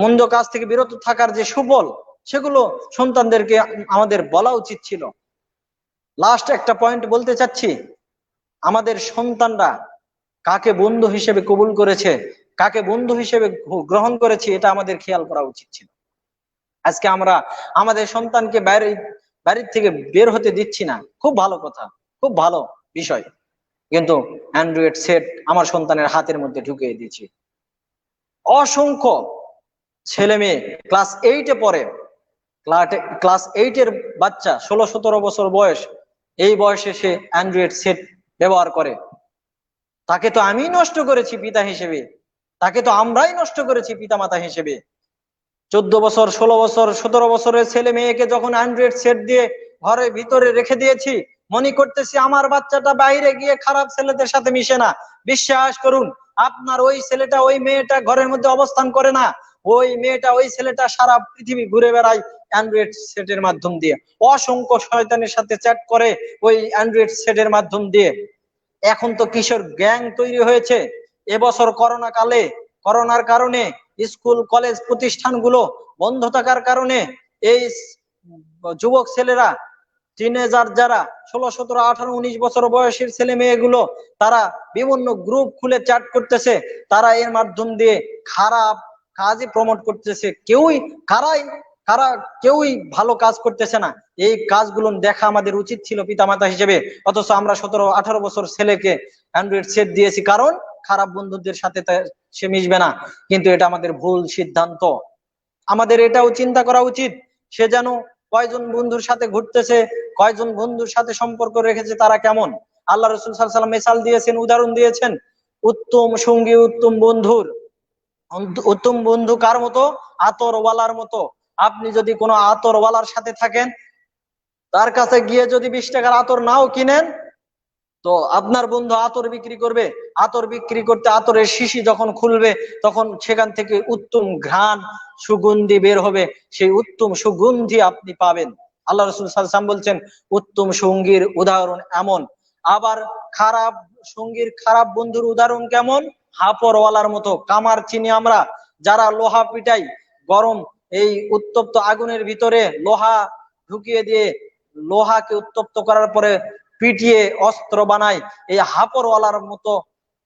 মন্দ কাজ থেকে বিরত থাকার যে সুফল, সেগুলো সন্তানদেরকে আমাদের বলা উচিত ছিল। লাস্ট একটা পয়েন্ট বলতে চাচ্ছি, আমাদের সন্তানরা কাকে বন্ধু হিসেবে কবুল করেছে, কাকে বন্ধু হিসেবে গ্রহণ করেছে, এটা আমাদের খেয়াল করা উচিত ছিল। আজকে আমরা আমাদের সন্তানকে বাড়ির থেকে বের হতে দিচ্ছি না, খুব ভালো কথা, খুব ভালো বিষয়, কিন্তু অ্যান্ড্রয়েড সেট আমার সন্তানের হাতের মধ্যে ঢুকিয়ে দিয়েছি। অসংখ্য ছেলে মেয়ে ক্লাস 8-এ পড়ে, ক্লাস 8-এর বাচ্চা, 16-17 বছর বয়স, এই বয়সে সে অ্যান্ড্রয়েড সেট ব্যবহার করে। তাকে তো আমি নষ্ট করেছি পিতা হিসেবে, তাকে তো আমরাই নষ্ট করেছি পিতামাতা হিসেবে। 14 বছর, 16 বছর, 17 বছরের ছেলে মেয়েকে যখন অ্যান্ড্রয়েড সেট দিয়ে ঘরের ভিতরে রেখে দিয়েছি, মনে করতেছি আমার বাচ্চাটা বাইরে গিয়ে খারাপ ছেলেদের সাথে মিশে না। বিশ্বাস করুন, আপনার ওই ছেলেটা, ওই মেয়েটা ঘরের মধ্যে অবস্থান করে না, ওই মেয়েটা, ওই ছেলেটা সারা পৃথিবী ঘুরে বেড়ায় অ্যান্ড্রয়েড সেটের মাধ্যম দিয়ে, অসংখ্য শয়তানের সাথে চ্যাট করে ওই অ্যান্ড্রয়েড সেটের মাধ্যম দিয়ে। এখন তো কিশোর গ্যাং তৈরি হয়েছে। এবছর করোনা কালে, করোনার কারণে স্কুল কলেজ প্রতিষ্ঠানগুলো বন্ধ থাকার কারণে এই যুবক ছেলেরা, টিনেজার যারা 16, 17, 18, 19 বছর বয়সের ছেলে মেয়েগুলো, তারা বিভিন্ন গ্রুপ খুলে চ্যাট করতেছে, তারা এর মাধ্যম দিয়ে খারাপ কাজই প্রমোট করতেছে। কেউই ভালো কাজ করতেছে না। এই কাজগুলো দেখা আমাদের উচিত ছিল পিতামাতা হিসেবে, অথচ আমরা 17, 18 বছর ছেলেকে অ্যান্ড্রয়েড সেট দিয়েছি, কারণ খারাপ বন্ধুদের সাথে সে মিশবে না। কিন্তু এটা আমাদের ভুল সিদ্ধান্ত। আমাদের এটাও চিন্তা করা উচিত, সে যেন কয়জন বন্ধুর সাথে ঘুরতেছে, কয়জন বন্ধুর সাথে সম্পর্ক রেখেছে, তারা কেমন। আল্লাহ রাসূল সাল্লাল্লাহু আলাইহি ওয়াসাল্লাম মিসাল দিয়েছেন, উদাহরণ দিয়েছেন উত্তম সঙ্গী, উত্তম বন্ধুর। উত্তম বন্ধু কার মতো? আতরওয়ালার মতো। আপনি যদি কোনো আতরওয়ালার সাথে থাকেন, তার কাছে গিয়ে যদি 20 টাকার আতর নাও কিনেন, তো আপনার বন্ধু আতর বিক্রি করবে। আতর বিক্রি করতে আতরের শিশি যখন খুলবে, তখন সেখান থেকে উত্তম ঘ্রাণ, সুগন্ধি বের হবে। সেই উত্তম সুগন্ধি আপনি পাবেন। আল্লাহ রাসূল সাল্লাল্লাহু আলাইহি ওয়াসাল্লাম বলছেন উত্তম সঙ্গীর উদাহরণ এমন। আবার খারাপ সঙ্গীর, খারাপ বন্ধুর উদাহরণ কেমন? হাপরওয়ালার মতো। কামার চিনি আমরা, যারা লোহা পিটাই, গরম এই উত্তপ্ত আগুনের ভিতরে লোহা ঢুকিয়ে দিয়ে লোহাকে উত্তপ্ত করার পরে পিটিয়ে অস্ত্র বানায়, এই হাপরওয়ালার মতো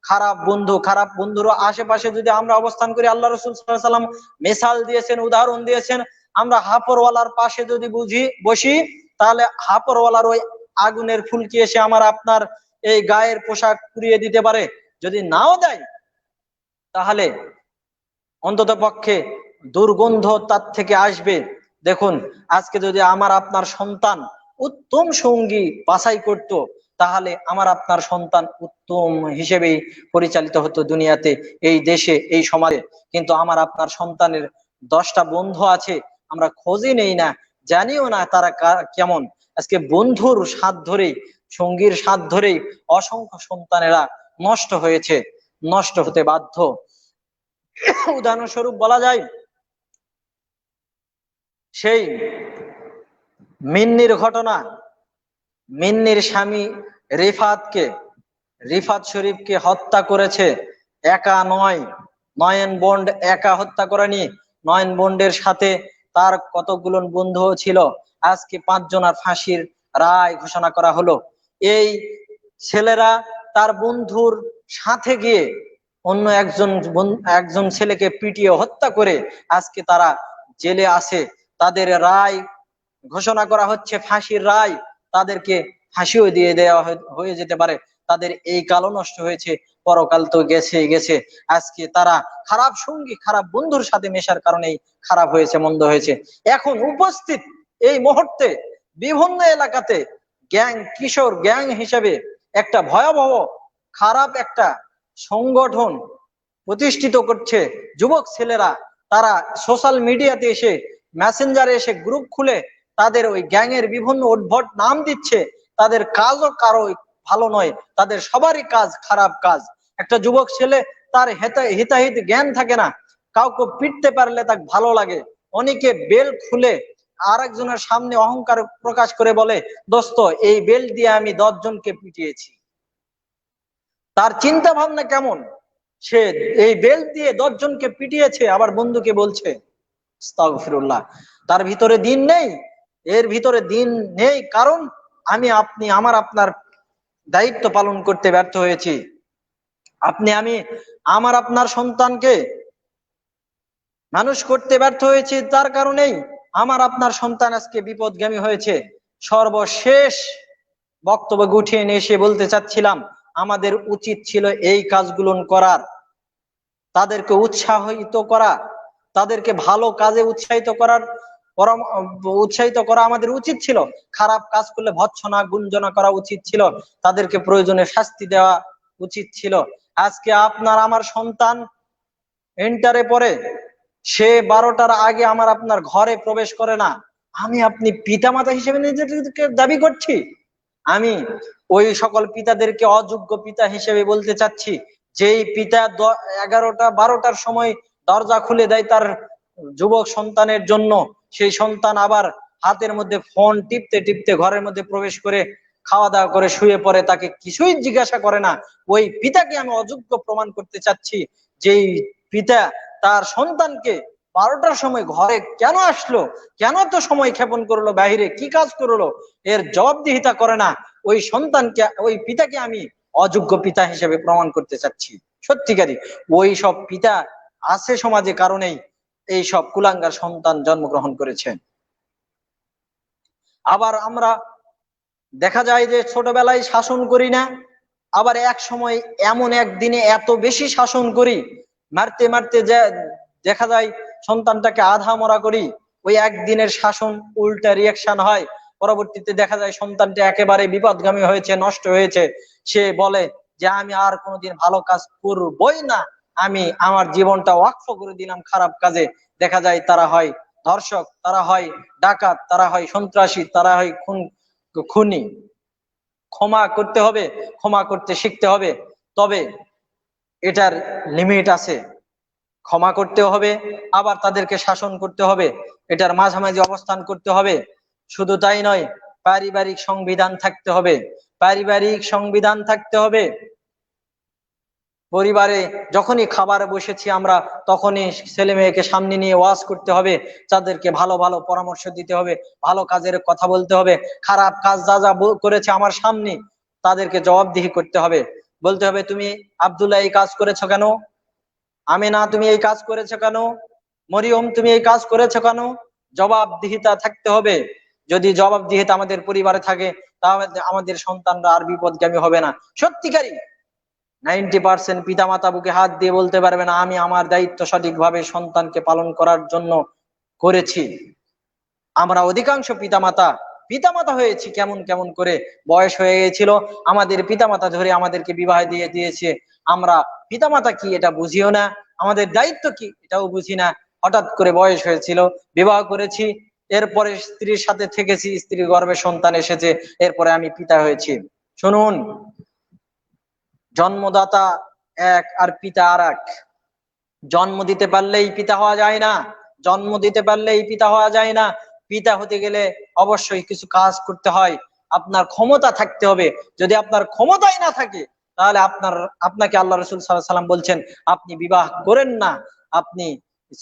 খারাপ বন্ধু। খারাপ বন্ধুর আশেপাশে যদি আমরা অবস্থান করি, আল্লাহ রাসূল সাল্লাল্লাহু আলাইহি ওয়াসাল্লাম মিসাল দিয়েছেন, উদাহরণ দিয়েছেন, আমরা হাপরওয়ালার পাশে যদি বসি, তাহলে হাপরওয়ালার ওই আগুনের ফুলকি এসে আমার আপনার এই গায়ের পোশাক পুড়িয়ে দিতে পারে। যদি নাও দেয়, তাহলে অন্তত পক্ষে দুর্গন্ধ তার থেকে আসবে। দেখুন, আজকে যদি আমার আপনার সন্তান উত্তম সঙ্গী বাছাই করত, তাহলে আমার আপনার সন্তান উত্তম হিসেবেই পরিচালিত হতো দুনিয়াতে, এই দেশে, এই সমাজে। কিন্তু আমার আপনার সন্তানের 10টা বন্ধু আছে, আমরা খোঁজই নেই না, জানিও না তারা কেমন। আজকে বন্ধুর সাথ ধরেই, সঙ্গীর সাথ ধরেই অসংখ্য সন্তানেরা নষ্ট হয়েছে, নষ্ট হতে বাধ্য। উদাহরণস্বরূপ বলা যায়, সেই মিন্নির ঘটনা। মিন্নির স্বামী রিফাত শরীফকে হত্যা করেছে। একা নয়, নয়ন বন্ড একা হত্যা করেনি, নয়ন বন্ডের সাথে তার কতগুলো বন্ধু ছিল। আজকে 5 জনের ফাঁসির রায় ঘোষণা করা হলো। এই ছেলেরা তার বন্ধুর সাথে গিয়ে অন্য একজন ছেলেকে পিটিয়ে হত্যা করে আজকে তারা জেলে আছে। তাদের রায় ঘোষণা করা হচ্ছে, ফাঁসির রায়। তাদেরকে ফাঁসিও দিয়ে দেওয়া হয়ে যেতে পারে। তাদের এই কালও নষ্ট হয়েছে, পরকাল তো গেছে। আজকে তারা খারাপ সঙ্গী, খারাপ বন্ধুর সাথে মেশার কারণেই খারাপ হয়েছে, মন্দ হয়েছে। এখন উপস্থিত এই মুহূর্তে বিভিন্ন এলাকাতে কিশোর গ্যাং হিসেবে একটা ভয়াবহ খারাপ একটা সংগঠন প্রতিষ্ঠিত করছে যুবক ছেলেরা। তারা সোশ্যাল মিডিয়াতে এসে, মেসেঞ্জারে এসে গ্রুপ খুলে তাদের ওই গ্যাংয়ের বিভিন্ন উদ্ভট নাম দিচ্ছে। তাদের কাজও কারো ভালো নয়, তাদের সবারই কাজ খারাপ কাজ। একটা যুবক ছেলে, তার হিতাহিত জ্ঞান থাকে না, কাউকে পিটতে পারলে তাকে ভালো লাগে। অনেকে বেল খুলে আর একজনের সামনে অহংকার প্রকাশ করে বলে, দোস্ত এই বেল দিয়ে আমি 10 জনকে পিটিয়েছি। তার চিন্তা ভাবনা কেমন? সে এই বেল দিয়ে 10 জনকে পিটিয়েছে, আবার বন্ধুকে বলছে। আস্তাগফিরুল্লাহ। তার ভিতরে দিন নেই। এর ভিতরে দিন নেই, কারণ আপনি আমার আপনার দায়িত্ব পালন করতে ব্যর্থ হয়েছি। আমি আমার আপনার সন্তানকে মানুষ করতে ব্যর্থ হয়েছে, তার কারণেই আমার আপনার সন্তান আজকে বিপদগামী হয়েছে। সর্বশেষ বক্তব্য গুছিয়ে নিয়ে এসে বলতে চাচ্ছিলাম, আমাদের উচিত ছিল এই কাজগুলো করার, তাদেরকে উৎসাহিত করা, তাদেরকে ভালো কাজে উৎসাহিত করা আমাদের উচিত ছিল। খারাপ কাজ করলে ভৎসনা গুঞ্জনা করা উচিত ছিল, তাদেরকে প্রয়োজনে শাস্তি দেওয়া উচিত ছিল। আজকে আপনার আমার সন্তান ইন্টারে পড়ে, সে 12টার আগে আমার আপনার ঘরে প্রবেশ করে না। আপনি পিতামাতা হিসেবে নিজেদেরকে দাবি করছি। আমি ওই সকল পিতাদেরকে অযোগ্য পিতা হিসেবে বলতে চাচ্ছি, যেই পিতা 11টা 12টার সময় দরজা খুলে দেয় তার যুবক সন্তানের জন্য, সেই সন্তান আবার হাতের মধ্যে ফোন টিপতে টিপতে ঘরের মধ্যে প্রবেশ করে খাওয়া দাওয়া করে শুয়ে পড়ে, তাকে কিছুই জিজ্ঞাসা করে না। ওই পিতাকে আমি অযোগ্য প্রমাণ করতে চাচ্ছি। যেই পিতা তার সন্তানকে 12টার সময় ঘরে কেন আসলো, কেন তো সময় ক্ষেপণ করলো, বাহিরে কি কাজ করলো, এর জবাবদিহিতা করে না, ওই সন্তানকে, ওই পিতাকে আমি অযোগ্য পিতা হিসেবে প্রমাণ করতে চাচ্ছি। সত্যিকারী ওই সব পিতা আছে সমাজে, কারণেই এই সব কুলাঙ্গার সন্তান জন্মগ্রহণ করেছে। আবার আমরা দেখা যায় যে ছোটবেলায় শাসন করি না, আবার এক সময় এমন একদিনে এত বেশি শাসন করি, মারতে মারতে দেখা যায় সন্তানটাকে আধা মরা করি। ওই একদিনের শাসন উল্টা রিয়াকশন হয়, পরবর্তীতে দেখা যায় সন্তানটি একেবারে বিপদগামী হয়েছে, নষ্ট হয়েছে। সে বলে যে আমি আর কোনোদিন ভালো কাজ করবই না, আমি আমার জীবনটা ওয়াকফ করে দিলাম খারাপ কাজে। দেখা যায় তারা হয় ধর্ষক, তারা হয় ডাকাত, তারা হয় সন্ত্রাসী, তারা হয় খুনি। ক্ষমা করতে হবে, ক্ষমা করতে শিখতে হবে, তবে এটার লিমিট আছে। ক্ষমা করতে হবে, আবার তাদেরকে শাসন করতে হবে, এটার মাঝামাঝি অবস্থান করতে হবে। শুধু তাই নয়, পারিবারিক সংবিধান থাকতে হবে, পারিবারিক সংবিধান থাকতে হবে। পরিবারে যখনই খাবারে বসেছি আমরা, তখনই ছেলে মেয়েকে সামনে নিয়ে ওয়াজ করতে হবে, তাদেরকে ভালো ভালো পরামর্শ দিতে হবে, ভালো কাজের কথা বলতে হবে। খারাপ কাজ যা যা করেছে আমার সামনে, তাদেরকে জবাবদিহি করতে হবে। বলতে হবে, তুমি আব্দুল্লাহ এই কাজ করেছো কেন? আমিনা তুমি এই কাজ করেছো কেন? মরিয়ম তুমি এই কাজ করেছো কেন? জবাবদিহিতা থাকতে হবে। যদি জবাবদিহিতা আমাদের পরিবারে থাকে, তাহলে আমাদের সন্তানরা আর বিপদগামী হবে না। সত্যিকারী 90% পিতামাতা বুকে হাত দিয়ে বলতে পারবে না আমি আমার দায়িত্ব সঠিকভাবে সন্তানকে পালন করার জন্য করেছি। আমরা অধিকাংশ পিতামাতা পিতামাতা হয়েছি কেমন কেমন করে, বয়স হয়ে গিয়েছিল, আমাদের পিতামাতা ধরে আমাদেরকে বিবাহ দিয়ে দিয়েছে। আমরা পিতামাতা কি এটা বুঝিও না, আমাদের দায়িত্ব কি এটাও বুঝি না। হঠাৎ করে বয়স হয়েছিল, বিবাহ করেছি, এরপরে স্ত্রীর সাথে থেকেছি, স্ত্রীর গর্ভে সন্তান এসেছে, এরপরে আমি পিতা হয়েছি। শুনুন, জন্মদাতা এক আর পিতা আর এক। জন্ম দিতে পারলেই পিতা হওয়া যায় না, জন্ম দিতে পারলেই পিতা হওয়া যায় না। পিতা হতে গেলে অবশ্যই কিছু কাজ করতে হয়, আপনার ক্ষমতা থাকতে হবে। যদি আপনার ক্ষমতাই না থাকে, তাহলে আপনাকে আল্লাহ রাসূল সাল্লাল্লাহু আলাইহি সাল্লাম বলছেন আপনি বিবাহ করেন না, আপনি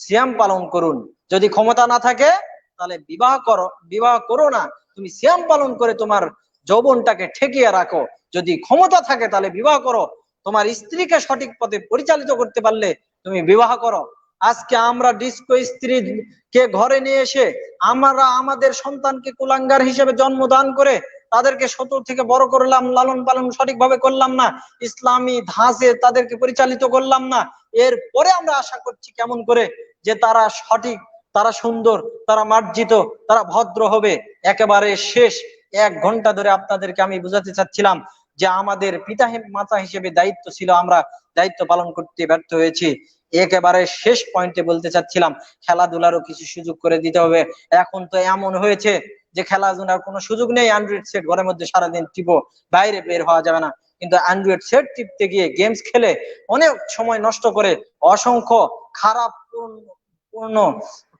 সিয়াম পালন করুন। যদি ক্ষমতা না থাকে, তাহলে বিবাহ করো না, তুমি সিয়াম পালন করে তোমার যৌবনটাকে ঠেকিয়ে রাখো। যদি ক্ষমতা থাকে, তাহলে বিবাহ করো। তোমার স্ত্রীকে সঠিক পথে পরিচালিত করতে পারলে তুমি বিবাহ করো। আজকে আমরা ডিস্কো স্ত্রী কে ঘরে নিয়ে এসে আমরা আমাদের সন্তানকে কুলাঙ্গার হিসেবে জন্মদান করে তাদেরকে ছোট থেকে বড় করলাম, লালন পালন সঠিকভাবে করলাম না, ইসলামী ধাঁচে তাদেরকে পরিচালিত করলাম না। এরপরে আমরা আশা করছি কেমন করে যে তারা সঠিক, তারা সুন্দর, তারা মার্জিত, তারা ভদ্র হবে। একেবারে শেষ 1 ঘন্টা ধরে আপনাদেরকে আমি বুঝাতে চাচ্ছিলাম যে আমাদের পিতা মাতা হিসেবে দায়িত্ব ছিল, আমরা দায়িত্ব পালন করতে ব্যর্থ হয়েছি। একেবারে শেষ পয়েন্টে বলতে চাচ্ছিলাম, খেলাধুলারও কিছু সুযোগ করে দিতে হবে। এখন তো এমন হয়েছে যে খেলাধুলার কোনো সুযোগ নেই, অ্যান্ড্রয়েড সেট ঘরের মধ্যে সারাদিন টিপো, বাইরে বের হওয়া যাবে না। কিন্তু অ্যান্ড্রয়েড সেট টিপতে গিয়ে গেমস খেলে অনেক সময় নষ্ট করে, অসংখ্য পূর্ণ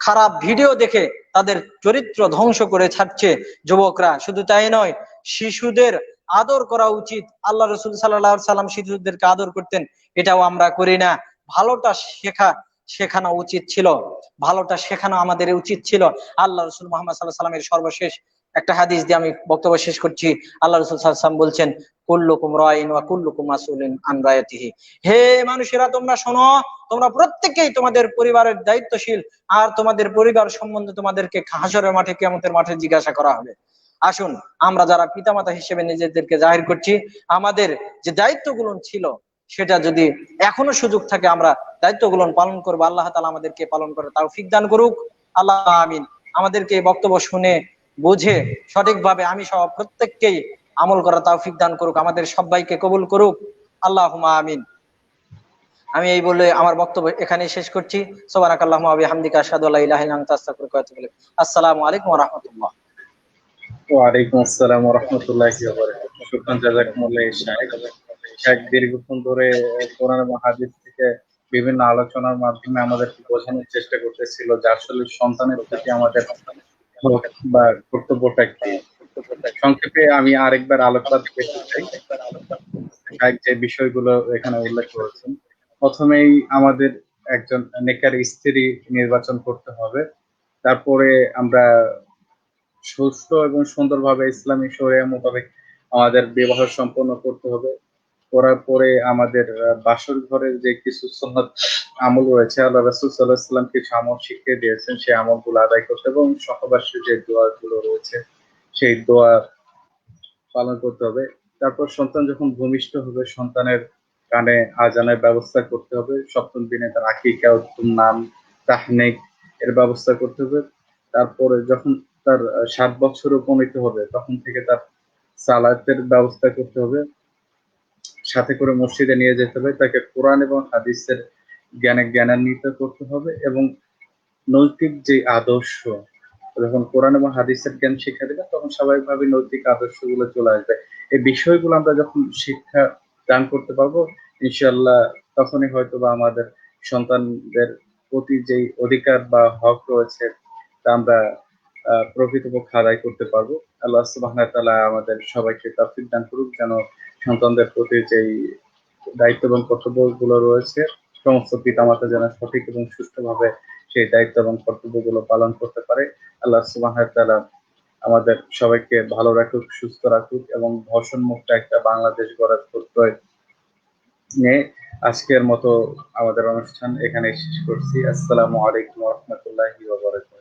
খারাপ ভিডিও দেখে তাদের চরিত্র ধ্বংস করে ছাড়ছে যুবকরা। শুধু তাই নয়, শিশুদের আদর করা উচিত। আল্লাহ রাসূল সাল্লাল্লাহু আলাইহি সাল্লাম শিশুদেরকে আদর করতেন, এটাও আমরা করি না। ভালোটা শেখানো উচিত ছিল, ভালোটা শেখানো আমাদের উচিত ছিল। আল্লাহ রাসূল মুহাম্মদ সাল্লাল্লাহু আলাইহি সাল্লামের সর্বশেষ একটা হাদিস দিয়ে আমি বক্তব্য শেষ করছি। আল্লাহ রাসূল সাল্লাল্লাহু আলাইহি সাল্লাম বলছেন, কুল্লুকুম রাইন ওয়া কুল্লুকুম মাসউলুন আন রায়াতিহি। হে মানুষেরা, তোমরা শোনো, তোমরা প্রত্যেকেই তোমাদের পরিবারের দায়িত্বশীল, আর তোমাদের পরিবার সম্বন্ধে তোমাদেরকে হাসরের মাঠে, কিয়ামতের মাঠে জিজ্ঞাসা করা হবে। আসুন, আমরা যারা পিতামাতা হিসেবে নিজেদেরকে জাহির করছি, আমাদের যে দায়িত্বগুলো ছিল সেটা যদি এখনো সুযোগ থাকে, আমরা দায়িত্বগুলো পালন করবো। আল্লাহ তাআলা আমাদেরকে পালন করে তৌফিক দান করুক। আল্লাহ আমিন। আমাদেরকে এই বক্তব্য শুনে বুঝে সঠিকভাবে আমি সহ প্রত্যেককেই আমল করা তৌফিক দান করুক, আমাদের সবাইকে কবুল করুক। আল্লাহুম্মা আমিন। আমি এই বলে আমার বক্তব্য এখানেই শেষ করছি। সুবহানাকাল্লাহুম্মা ওয়া বিহামদিকা আশহাদু আল্লা ইলাহা ইল্লা আনতা আস্তাগফিরুকা ওয়া আতুবু ইলাইক। আসসালামু আলাইকুম ওয়া রাহমাতুল্লাহ। ওয়ালাইকুম আসসালাম ওয়া রাহমাতুল্লাহি ওয়া বারাকাতুহু। শুকরান, জাযাকুমুল্লাহ শাহেদ। শাহেদ দীর্ঘক্ষণ ধরে কোরআন এবং হাদিস থেকে বিভিন্ন আলোচনার মাধ্যমে আমাদেরকে বোঝানোর চেষ্টা করতেছিল যে আসলে সন্তানের প্রতি আমাদের হক বা কর্তব্যটা কি। সংক্ষেপে আমি আরেকবার আলোকপাত করতে চাই। শাহেদ যে বিষয়গুলো এখানে উল্লেখ করেছেন, প্রথমেই আমাদের একজন নেকার স্ত্রী নির্বাচন করতে হবে। তারপরে আমরা সুস্থ এবং সুন্দরভাবে ইসলামী শরিয়া মোতাবেক আমাদের বিবাহ সম্পন্ন করতে হবে। করার পরে আমাদের বাসর ঘরের যে কিছু সুন্নত আমল রয়েছে, আল্লাহ রাসূল সাল্লাল্লাহু আলাইহি ওয়াসাল্লাম কিছু আমল শিখিয়ে দিয়েছেন, সেই আমলগুলো আদায় করতে হবে এবং সহবাসের যে দোয়াগুলো রয়েছে সেই দোয়া পালন করতে হবে। তারপর সন্তান যখন ভূমিষ্ঠ হবে, সন্তানের কানে আজানের ব্যবস্থা করতে হবে। ৭ম দিনে তার আকিকা, উত্তম নাম, তাহনিক এর ব্যবস্থা করতে হবে। তারপরে যখন তার 7 বছর উপনীত হবে তখন থেকে তার সালাতের ব্যবস্থা করতে হবে, সাথে করে মসজিদে নিয়ে যেতে হবে, তাকে কোরআন এবং হাদিসের জ্ঞানান্বিত করতে হবে এবং নৈতিক যে আদর্শ, যখন কোরআন এবং হাদিসের জ্ঞান শিক্ষা দেবে তখন স্বাভাবিকভাবে নৈতিক আদর্শগুলো চলে আসবে। এই বিষয়গুলো আমরা যখন শিক্ষা দান করতে পারবো ইনশাআল্লাহ, তখনই হয়তো বা আমাদের সন্তানদের প্রতি যেই অধিকার বা হক রয়েছে তা আমরা প্রকৃতপক্ষে আদায় করতে পারবো। আল্লাহ সুবহানাহু ওয়া তাআলা আমাদের সবাইকে তৌফিক দান করুক যেন সন্তানদের প্রতি যেই দায়িত্ব এবং কর্তব্যগুলো রয়েছে সমস্ত পিতামাতা যেন সঠিক এবং সুষ্ঠুভাবে সেই দায়িত্ব এবং কর্তব্যগুলো পালন করতে পারে। আল্লাহ সুবহানাহু ওয়া তাআলা আমাদের সবাইকে ভালো রাখুক, সুস্থ রাখুক এবং ধর্ষণ মুক্ত একটা বাংলাদেশ গড়ার প্রত্যয় নিয়ে আজকের মতো আমাদের অনুষ্ঠান এখানে শেষ করছি। আসসালামু আলাইকুম ওয়া রাহমাতুল্লাহি ওয়া বারাকাতুহু।